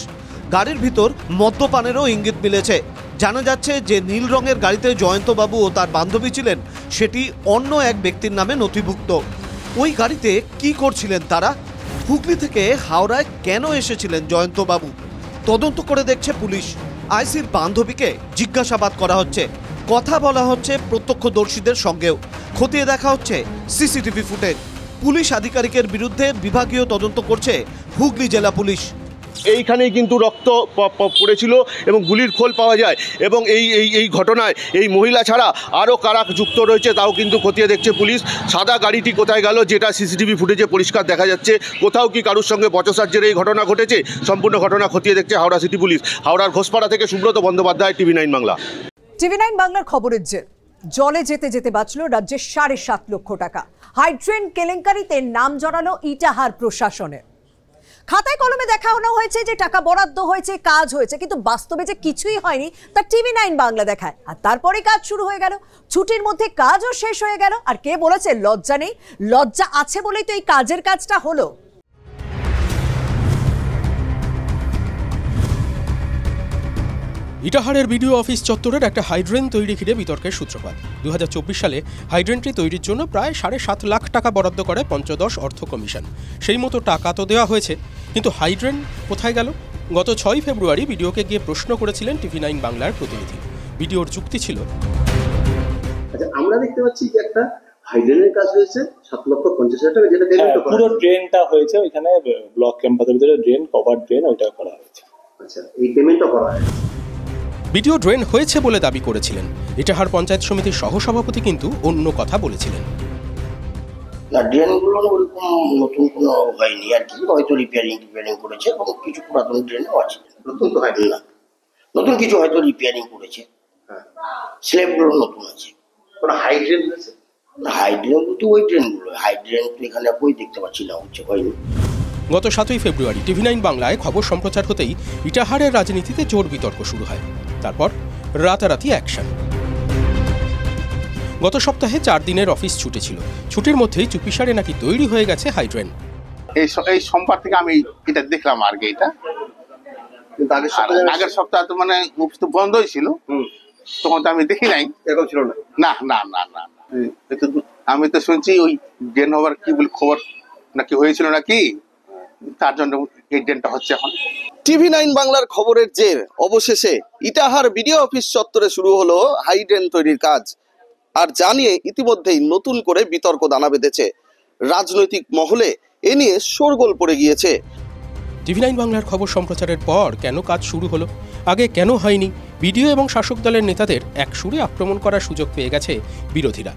[SPEAKER 3] গাড়ির ভিতর মদ্যপানেরও ইঙ্গিত মিলেছে। জানা যাচ্ছে যে নীল রঙের গাড়িতে জয়ন্তবাবু ও তার বান্ধবী ছিলেন সেটি অন্য এক ব্যক্তির নামে নথিভুক্ত। ওই গাড়িতে কি করছিলেন তারা? হুগলি থেকে হাওড়ায় কেন এসেছিলেন জয়ন্তবাবু? তদন্ত করে দেখছে পুলিশ। আইসির বান্ধবীকে জিজ্ঞাসাবাদ করা হচ্ছে, কথা বলা হচ্ছে প্রত্যক্ষদর্শীদের সঙ্গেও, খতিয়ে দেখা হচ্ছে সিসিটিভি ফুটেজ। পুলিশ আধিকারিকের বিরুদ্ধে বিভাগীয় তদন্ত করছে হুগলি জেলা পুলিশ।
[SPEAKER 1] এইখানেই কিন্তু রক্ত পড়েছিল এবং গুলির খোল পাওয়া যায়, এবং এই ঘটনায় এই মহিলা ছাড়া আরও কারা যুক্ত রয়েছে তাও কিন্তু খতিয়ে দেখছে পুলিশ। সাদা গাড়িটি কোথায় গেল, যেটা সিসিটিভি ফুটেজে পরিষ্কার দেখা যাচ্ছে। কোথাও কি কারুর সঙ্গে বচসার জেরে এই ঘটনা ঘটেছে, সম্পূর্ণ ঘটনা খতিয়ে দেখছে হাওড়া সিটি পুলিশ। হাওড়ার ঘোষপাড়া থেকে সুব্রত বন্দ্যোপাধ্যায়, TV9 বাংলা।
[SPEAKER 13] TV9 বাংলার খবরের জের জলে যেতে যেতে বাঁচল রাজ্যের 7.5 লক্ষ টাকা। হাইড্রেন কেলেঙ্কারিতে নাম জড়ালো ইটাহার প্রশাসনের। খাতায় কলমে দেখানো হয়েছে যে টাকা বরাদ্দ হয়েছে, কাজ হয়েছে, কিন্তু বাস্তবে যে কিছুই হয়নি তা TV9 বাংলা দেখায়। আর তারপরে কাজ শুরু হয়ে গেল, ছুটির মধ্যে কাজও শেষ হয়ে গেল। আর কে বলেছে লজ্জা নেই? লজ্জা আছে বলেই তো এই কাজের কাজটা হলো।
[SPEAKER 4] ইটাহারের বিডিও অফিস চত্বরের একটা হাইড্রেন তৈরি ঘিরে বিতর্কের সূত্রপাত। 2024 সালে হাইড্রেনটি তৈরির জন্য প্রায় 7.5 লাখ টাকা বরাদ্দ করে পঞ্চদশ অর্থ কমিশন। সেই মতো টাকা তো দেওয়া হয়েছে, কিন্তু হাইড্রেন কোথায় গেল? গত 6 ফেব্রুয়ারি বিডিওকে গিয়ে প্রশ্ন করেছিলেন TV9 বাংলার প্রতিনিধি। বিডিওর যুক্তি ছিল,
[SPEAKER 12] আচ্ছা আমরা দেখতে পাচ্ছি যে একটা হাইড্রেনের কাজ হয়েছে 7,50,000 টাকা, যেটা পেমেন্ট করা
[SPEAKER 20] পুরো ড্রেনটা হয়েছে, ওইখানে ব্লক ক্যাম্পাসের ভিতরে ড্রেন, কভার ড্রেন, ওইটা করা হয়েছে।
[SPEAKER 12] আচ্ছা এই পেমেন্টটা করা হয়েছে।
[SPEAKER 4] বিডিও ড্রেন হয়েছে বলে দাবি করেছিলেন। ইটাহার পঞ্চায়েত সমিতির সহসভাপতি কিন্তু অন্য কথা বলেছিলেন।
[SPEAKER 12] না, ড্রেনগুলো ওরকম নতুন কোনো হয়নি আর কি, হয়তো রিপেয়ারিং করেছে এবং কিছু পুরাতন ড্রেনও আছে। নতুন তো হয়নি না, নতুন কিছু হয়তো রিপেয়ারিং করেছে। হ্যাঁ, স্ল্যাবগুলো নতুন আছে। কোনো হাইড্রেন আছে? হাইড্রেন তো ওই ড্রেনগুলো, হাইড্রেন তো এখানে কই দেখতে পাচ্ছি না, হচ্ছে হয়নি।
[SPEAKER 4] গত 7 ফেব্রুয়ারি TV9 বাংলায় খবর সম্প্রচার হতেই ইটাহারের রাজনীতিতে জোর বিতর্ক শুরু হয়। তারপর রাতারাতি অ্যাকশন। গত সপ্তাহে 4 দিনের অফিস ছুটি ছিল। ছুটির মধ্যেই চুপিসারে নাকি তৈরি হয়ে গেছে হাইড্রেন।
[SPEAKER 21] এই সোমবার থেকে আমি এটা দেখলাম আর কি। এটা কিন্তু আগের সপ্তাহে তো মানে অফিস তো বন্ধই ছিল, তখন তো আমি দেখি নাই।
[SPEAKER 12] এরকম ছিল না?
[SPEAKER 21] না না না না, আমি তো শুনছি ওই ড্রেন হওয়ার কি বলে খবর নাকি হয়েছিল নাকি, তার জন্য এই ড্রেনটা হচ্ছে এখন।
[SPEAKER 1] TV9 বাংলার খবরের জের অবশেষে ইটাহার বিডিও অফিস চত্বরে শুরু হলো হাইড্রেন তৈরির কাজ। আর জানিয়ে ইতিমধ্যেই নতুন করে বিতর্ক দানা বেঁধেছে। রাজনৈতিক মহলে এ নিয়ে শোরগোল পড়ে গিয়েছে।
[SPEAKER 4] TV9 বাংলার খবর সম্প্রচারের পর কেন কাজ শুরু হলো, আগে কেন হয়নি? বিডিও এবং শাসক দলের নেতাদের এক সুরে আক্রমণ করার সুযোগ পেয়ে গেছে বিরোধীরা।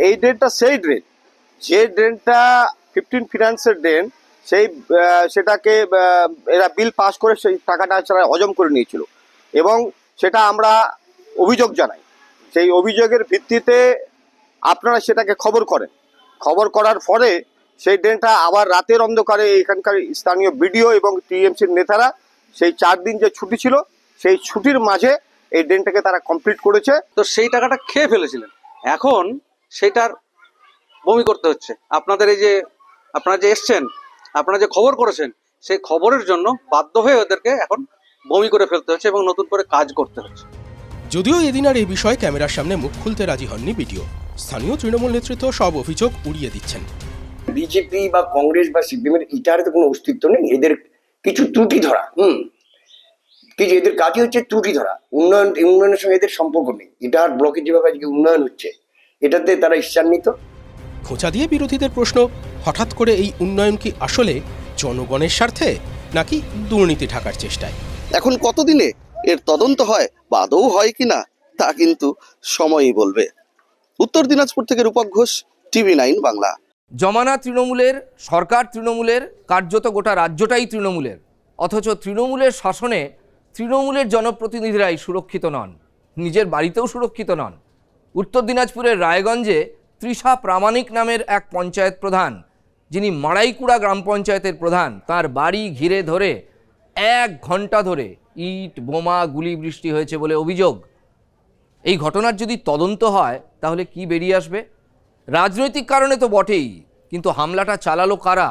[SPEAKER 1] এই ড্রেনটা সেই ড্রেন, যে ড্রেনটা 15 ফিনান্সের ড্রেন, সেটাকে এরা বিল পাস করে সেই টাকাটা হজম করে নিয়েছিল এবং সেটা আমরা অভিযোগ জানাই। সেই অভিযোগের ভিত্তিতে আপনারা সেটাকে খবর করেন। খবর করার পরে সেই ড্রেনটা আবার রাতের অন্ধকারে এখানকার স্থানীয় বিডিও এবং টিএমসির নেতারা সেই 4 দিন যে ছুটি ছিল সেই ছুটির মাঝে এই ড্রেনটাকে তারা কমপ্লিট করেছে।
[SPEAKER 22] তো সেই টাকাটা খেয়ে ফেলেছিলেন, এখন সেটার বমি করতে হচ্ছে। আপনাদের এই যে আপনারা যে এসছেন, আপনারা যে খবর করেছেন, সেই খবরের জন্য বাধ্য হয়ে ওদেরকে এখন বমি করে ফেলতে হচ্ছে এবং নতুন করে কাজ করতে হচ্ছে।
[SPEAKER 4] যদিও এদিন আর এই বিষয়ে ক্যামেরার সামনে মুখ খুলতে রাজি হননি বিডিও। স্থানীয় তৃণমূল নেতৃত্ব সব অভিযোগ উড়িয়ে দিচ্ছেন।
[SPEAKER 12] বিজেপি বা কংগ্রেস বা সিপিএম এর ইটাহারে তো কোনো অস্তিত্ব নেই, এদের কিছু ত্রুটি ধরা। কিছু এদের কাজই হচ্ছে ত্রুটি ধরা, উন্নয়নের সঙ্গে এদের সম্পর্ক নেই। ইটাহার ব্লকে যেভাবে আজকে উন্নয়ন হচ্ছে এটাতে তারা ঈর্ষান্বিত।
[SPEAKER 4] খোঁচা দিয়ে বিরোধীদের প্রশ্ন, হঠাৎ করে এই উন্নয়ন কি আসলে জনগণের স্বার্থে নাকি দুর্নীতি ঢাকার চেষ্টায়?
[SPEAKER 1] এখন কতদিনে এর তদন্ত হয় বা আদৌ হয় কিনা তা কিন্তু সময়ই বলবে। উত্তর দিনাজপুর থেকে রূপক ঘোষ, TV9 বাংলা।
[SPEAKER 19] জমানা তৃণমূলের, সরকার তৃণমূলের, কার্যত গোটা রাজ্যটাই তৃণমূলের। অথচ তৃণমূলের শাসনে তৃণমূলের জনপ্রতিনিধিরাই সুরক্ষিত নন, নিজের বাড়িতেও সুরক্ষিত নন। উত্তর দিনাজপুরের রায়গঞ্জে তৃষা প্রামাণিক নামের এক পঞ্চায়েত প্রধান, যিনি মাড়াইকুড়া গ্রাম পঞ্চায়েতের প্রধান, তার বাড়ি ঘিরে ধরে 1 ঘন্টা ধরে ইট, বোমা, গুলি বৃষ্টি হয়েছে বলে অভিযোগ। এই ঘটনার যদি তদন্ত হয় তাহলে কি বেরিয়ে আসবে? রাজনৈতিক কারণে তো বটেই, কিন্তু হামলাটা চালালো কারা?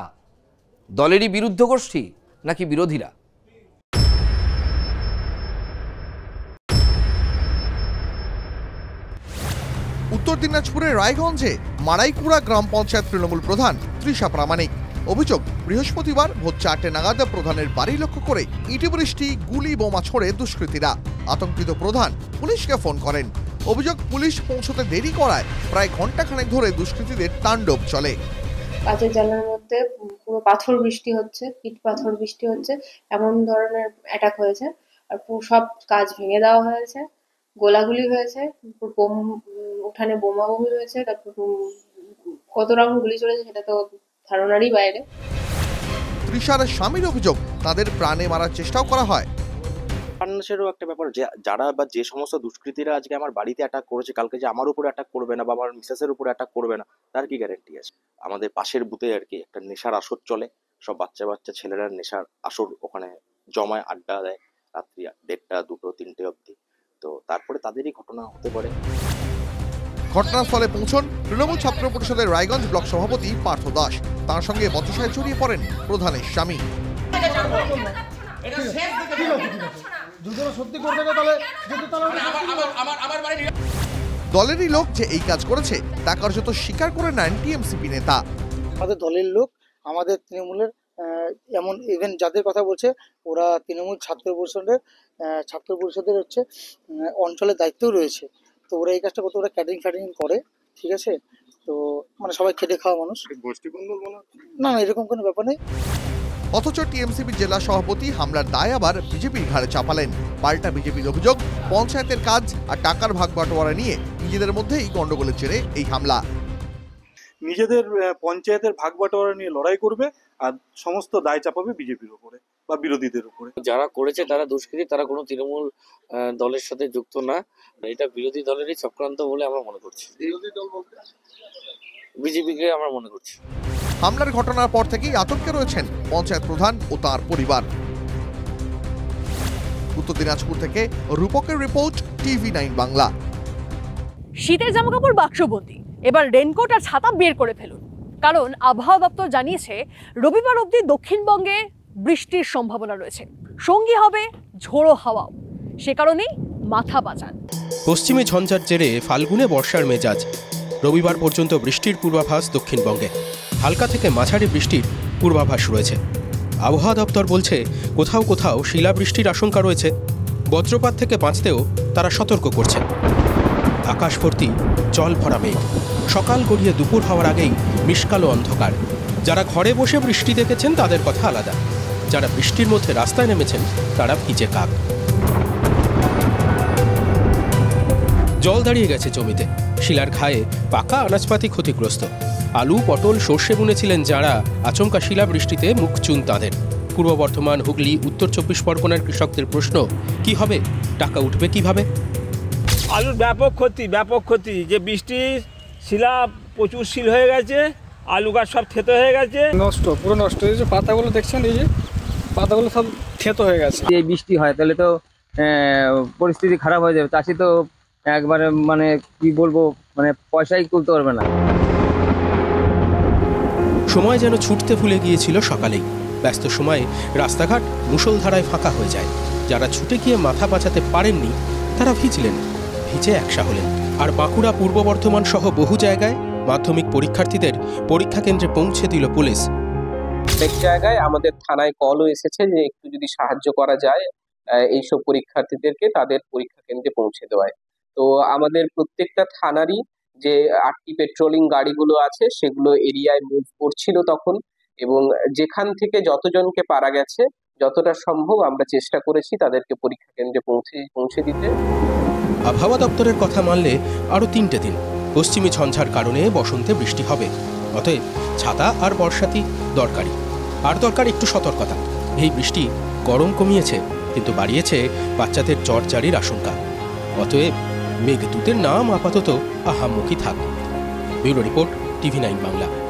[SPEAKER 19] দলেরই বিরুদ্ধ গোষ্ঠী নাকি বিরোধীরা?
[SPEAKER 2] উত্তর দিনাজপুরের রায়গঞ্জে মাড়াইকুড়া গ্রাম পঞ্চায়েত তৃণমূল প্রধান তৃষা প্রামাণিক। অভিযোগ, বৃহস্পতিবার ভোর 4টে নাগাদ প্রধানের বাড়ি লক্ষ্য করে ইটি বৃষ্টি, গুলি, বোমা ছোড়ে দুষ্কৃতীরা। আতঙ্কিত প্রধান পুলিশকে ফোন করেন। অভিযোগ, পুলিশ পৌঁছতে দেরি করায় প্রায় ঘন্টাখানেক ধরে দুষ্কৃতীদের তাণ্ডব চলে।
[SPEAKER 5] কাঁচের জানলার মধ্যে পুরো পাথর বৃষ্টি হচ্ছে, ইট পাথর বৃষ্টি হচ্ছে, এমন ধরনের অ্যাটাক হয়েছে। আর সব কাজ ভেঙে দেওয়া হয়েছে, গোলাগুলি হয়েছে, উঠানে বোমাবমি হয়েছে, তারপর কত রকম গুলি চলেছে সেটা তো ধারণারই বাইরে।
[SPEAKER 2] তৃষার স্বামীর অভিযোগ, তাদের প্রাণে মারার চেষ্টাও করা হয়।
[SPEAKER 8] ফান্ডাসেরও একটা ব্যাপার, যে যারা বা যে সমস্ত দুষ্কৃতীরা আজকে আমার বাড়িতে অ্যাটাক করেছে, কালকে যে আমার উপরে অ্যাটাক করবে না বা আমার মিসেসের উপরে অ্যাটাক করবে না, তার কি গ্যারেন্টি আছে? আমাদের পাশের বুথে আর কি একটা নেশার আসর চলে, সব বাচ্চা বাচ্চা ছেলেরা নেশার আসর ওখানে জমায়, আড্ডা দেয় রাত্রি 1টা, 2টো, 3টে অবধি। তো তারপরে তাদেরই ঘটনা হতে পারে।
[SPEAKER 2] ঘটনাস্থলে পৌঁছন তৃণমূল ছাত্র পরিষদের রায়গঞ্জ ব্লক সভাপতি পার্থ দাস। তার সঙ্গে বচসায় জড়িয়ে পড়েন প্রধানের স্বামী। দলেরই লোক যে এই কাজ করেছে তা কার্যত স্বীকার করে নেন টিএমসিপি নেতা।
[SPEAKER 11] আমাদের দলের লোক, আমাদের তৃণমূলের এমন ইভেন যাদের কথা বলছে, ওরা তৃণমূল ছাত্র পরিষদের হচ্ছে অঞ্চলের দায়িত্বও রয়েছে। তো ওরা এই কাজটা করতে, ওরা ক্যাটারিং করে, ঠিক আছে? তো মানে সবাই খেটে খাওয়া মানুষ, না এরকম কোনো ব্যাপার নেই।
[SPEAKER 2] অথচ টিএমসিপি জেলা সভাপতি হামলার দায় আবার বিজেপির ঘাড়ে চাপালেন। পাল্টা বিজেপির অভিযোগ, পঞ্চায়েতের কাজ আর টাকার ভাগ বাটোয়ারা নিয়ে নিজেদের মধ্যেই গন্ডগোলের জেরে এই হামলা।
[SPEAKER 23] নিজেদের পঞ্চায়েতের ভাগ বাটোয়ারা নিয়ে লড়াই করবে আর সমস্ত দায় চাপাবে বিজেপির উপরে বা বিরোধীদের উপরে।
[SPEAKER 24] যারা করেছে তারা দুষ্কৃতী, তারা কোনো তৃণমূল দলের সাথে যুক্ত না। এটা বিরোধী দলেরই চক্রান্ত বলে আমরা মনে করছি। বিরোধী দল বলতে বিজেপিকে আমরা মনে করছি।
[SPEAKER 2] হামলার ঘটনার পর থেকেই আতঙ্কে রয়েছেন পঞ্চায়েত প্রধান ও তার পরিবার। উত্তর দিনাজপুর থেকে রূপকের রিপোর্ট, TV9 বাংলা।
[SPEAKER 10] শীতের জামাকাপড় বাক্সবন্দি, এবার রেনকোট আর ছাতা বের করে ফেলুন, কারণ আবহাওয়া দপ্তর জানিয়েছে রবিবার অবধি দক্ষিণবঙ্গে বৃষ্টির সম্ভাবনা রয়েছে, সঙ্গী হবে ঝোড়ো হাওয়াও। সে কারণেই মাথা বাঁচান।
[SPEAKER 4] পশ্চিমী ঝঞ্ঝার জেরে ফাল্গুনে বর্ষার মেজাজ। রবিবার পর্যন্ত বৃষ্টির পূর্বাভাস দক্ষিণবঙ্গে। হালকা থেকে মাঝারি বৃষ্টির পূর্বাভাস রয়েছে। আবহাওয়া দপ্তর বলছে কোথাও কোথাও শিলাবৃষ্টির আশঙ্কা রয়েছে। বজ্রপাত থেকে বাঁচতেও তারা সতর্ক করছে। আকাশ ভর্তি জল ভরা মেঘ। সকাল গড়িয়ে দুপুর হওয়ার আগেই মিশকালো অন্ধকার। যারা ঘরে বসে বৃষ্টি দেখেছেন তাদের কথা আলাদা, যারা বৃষ্টির মধ্যে রাস্তায় নেমেছেন তারা ভিজে কাক। জল দাঁড়িয়ে গেছে জমিতে। শিলার ঘায়ে পাকা আনাজপাতি ক্ষতিগ্রস্ত। আলু, পটল, সর্ষে বুনেছিলেন যারা, আচমকা শিলাবৃষ্টিতে মুখ চুন তাঁদের। পূর্ব বর্ধমান, হুগলি, উত্তর 24 পরগনার কৃষকদের প্রশ্ন, কি হবে? টাকা উঠবে কিভাবে?
[SPEAKER 25] আলুর ব্যাপক ক্ষতি। যে বৃষ্টি, শিলা প্রচুর শিল হয়ে গেছে, আলু গাছ সব থেতো হয়ে গেছে,
[SPEAKER 28] পুরো নষ্ট হয়েছে। পাতাগুলো দেখছেন, এই যে পাতাগুলো সব থেতো হয়ে গেছে।
[SPEAKER 29] এই বৃষ্টি হয় তাহলে তো পরিস্থিতি খারাপ হয়ে যাবে। চাষি তো একবারে মানে কি বলবো, মানে পয়সাই তুলতে পারবে না।
[SPEAKER 4] সময় যেন ছুটতে ভুলে গিয়েছিল সকালেই। ব্যস্ত সময়ে রাস্তাঘাট মুষলধারায় ফাঁকা হয়ে যায়। যারা ছুটে গিয়ে মাথা বাঁচাতে পারেননি তারা ভিজলেন, ভিজে একসা হলেন। আর বাঁকুড়া, পূর্ব বর্ধমান সহ বহু জায়গায় মাধ্যমিক পরীক্ষার্থীদের পরীক্ষা কেন্দ্রে পৌঁছে দিল পুলিশ।
[SPEAKER 30] অনেক জায়গায় আমাদের থানায় কলও এসেছে যে একটু যদি সাহায্য করা যায় এইসব পরীক্ষার্থীদেরকে তাদের পরীক্ষা কেন্দ্রে পৌঁছে দেওয়ায়। তো আমাদের প্রত্যেকটা থানারই যে 8টি পেট্রোলিং গাড়িগুলো আছে সেগুলো এরিয়ায় মুভ করছিল তখন, এবং যেখান থেকে যতজনকে পারা গেছে যতটা সম্ভব আমরা চেষ্টা করেছি তাদেরকে পরীক্ষা কেন্দ্রে পৌঁছে দিতে।
[SPEAKER 4] আবহাওয়া দপ্তরের কথা মানলে আরও 3টে দিন পশ্চিমী ঝঞ্ঝার কারণে বসন্তে বৃষ্টি হবে। অতএব ছাতা আর বর্ষাতি দরকারি, আর দরকার একটু সতর্কতা। এই বৃষ্টি গরম কমিয়েছে, কিন্তু বাড়িয়েছে বাচ্চাদের জ্বর জারির আশঙ্কা। অতএব মেঘদূতের নাম আপাতত আহাম্মুখী থাক। Bureau report, TV9 Bangla.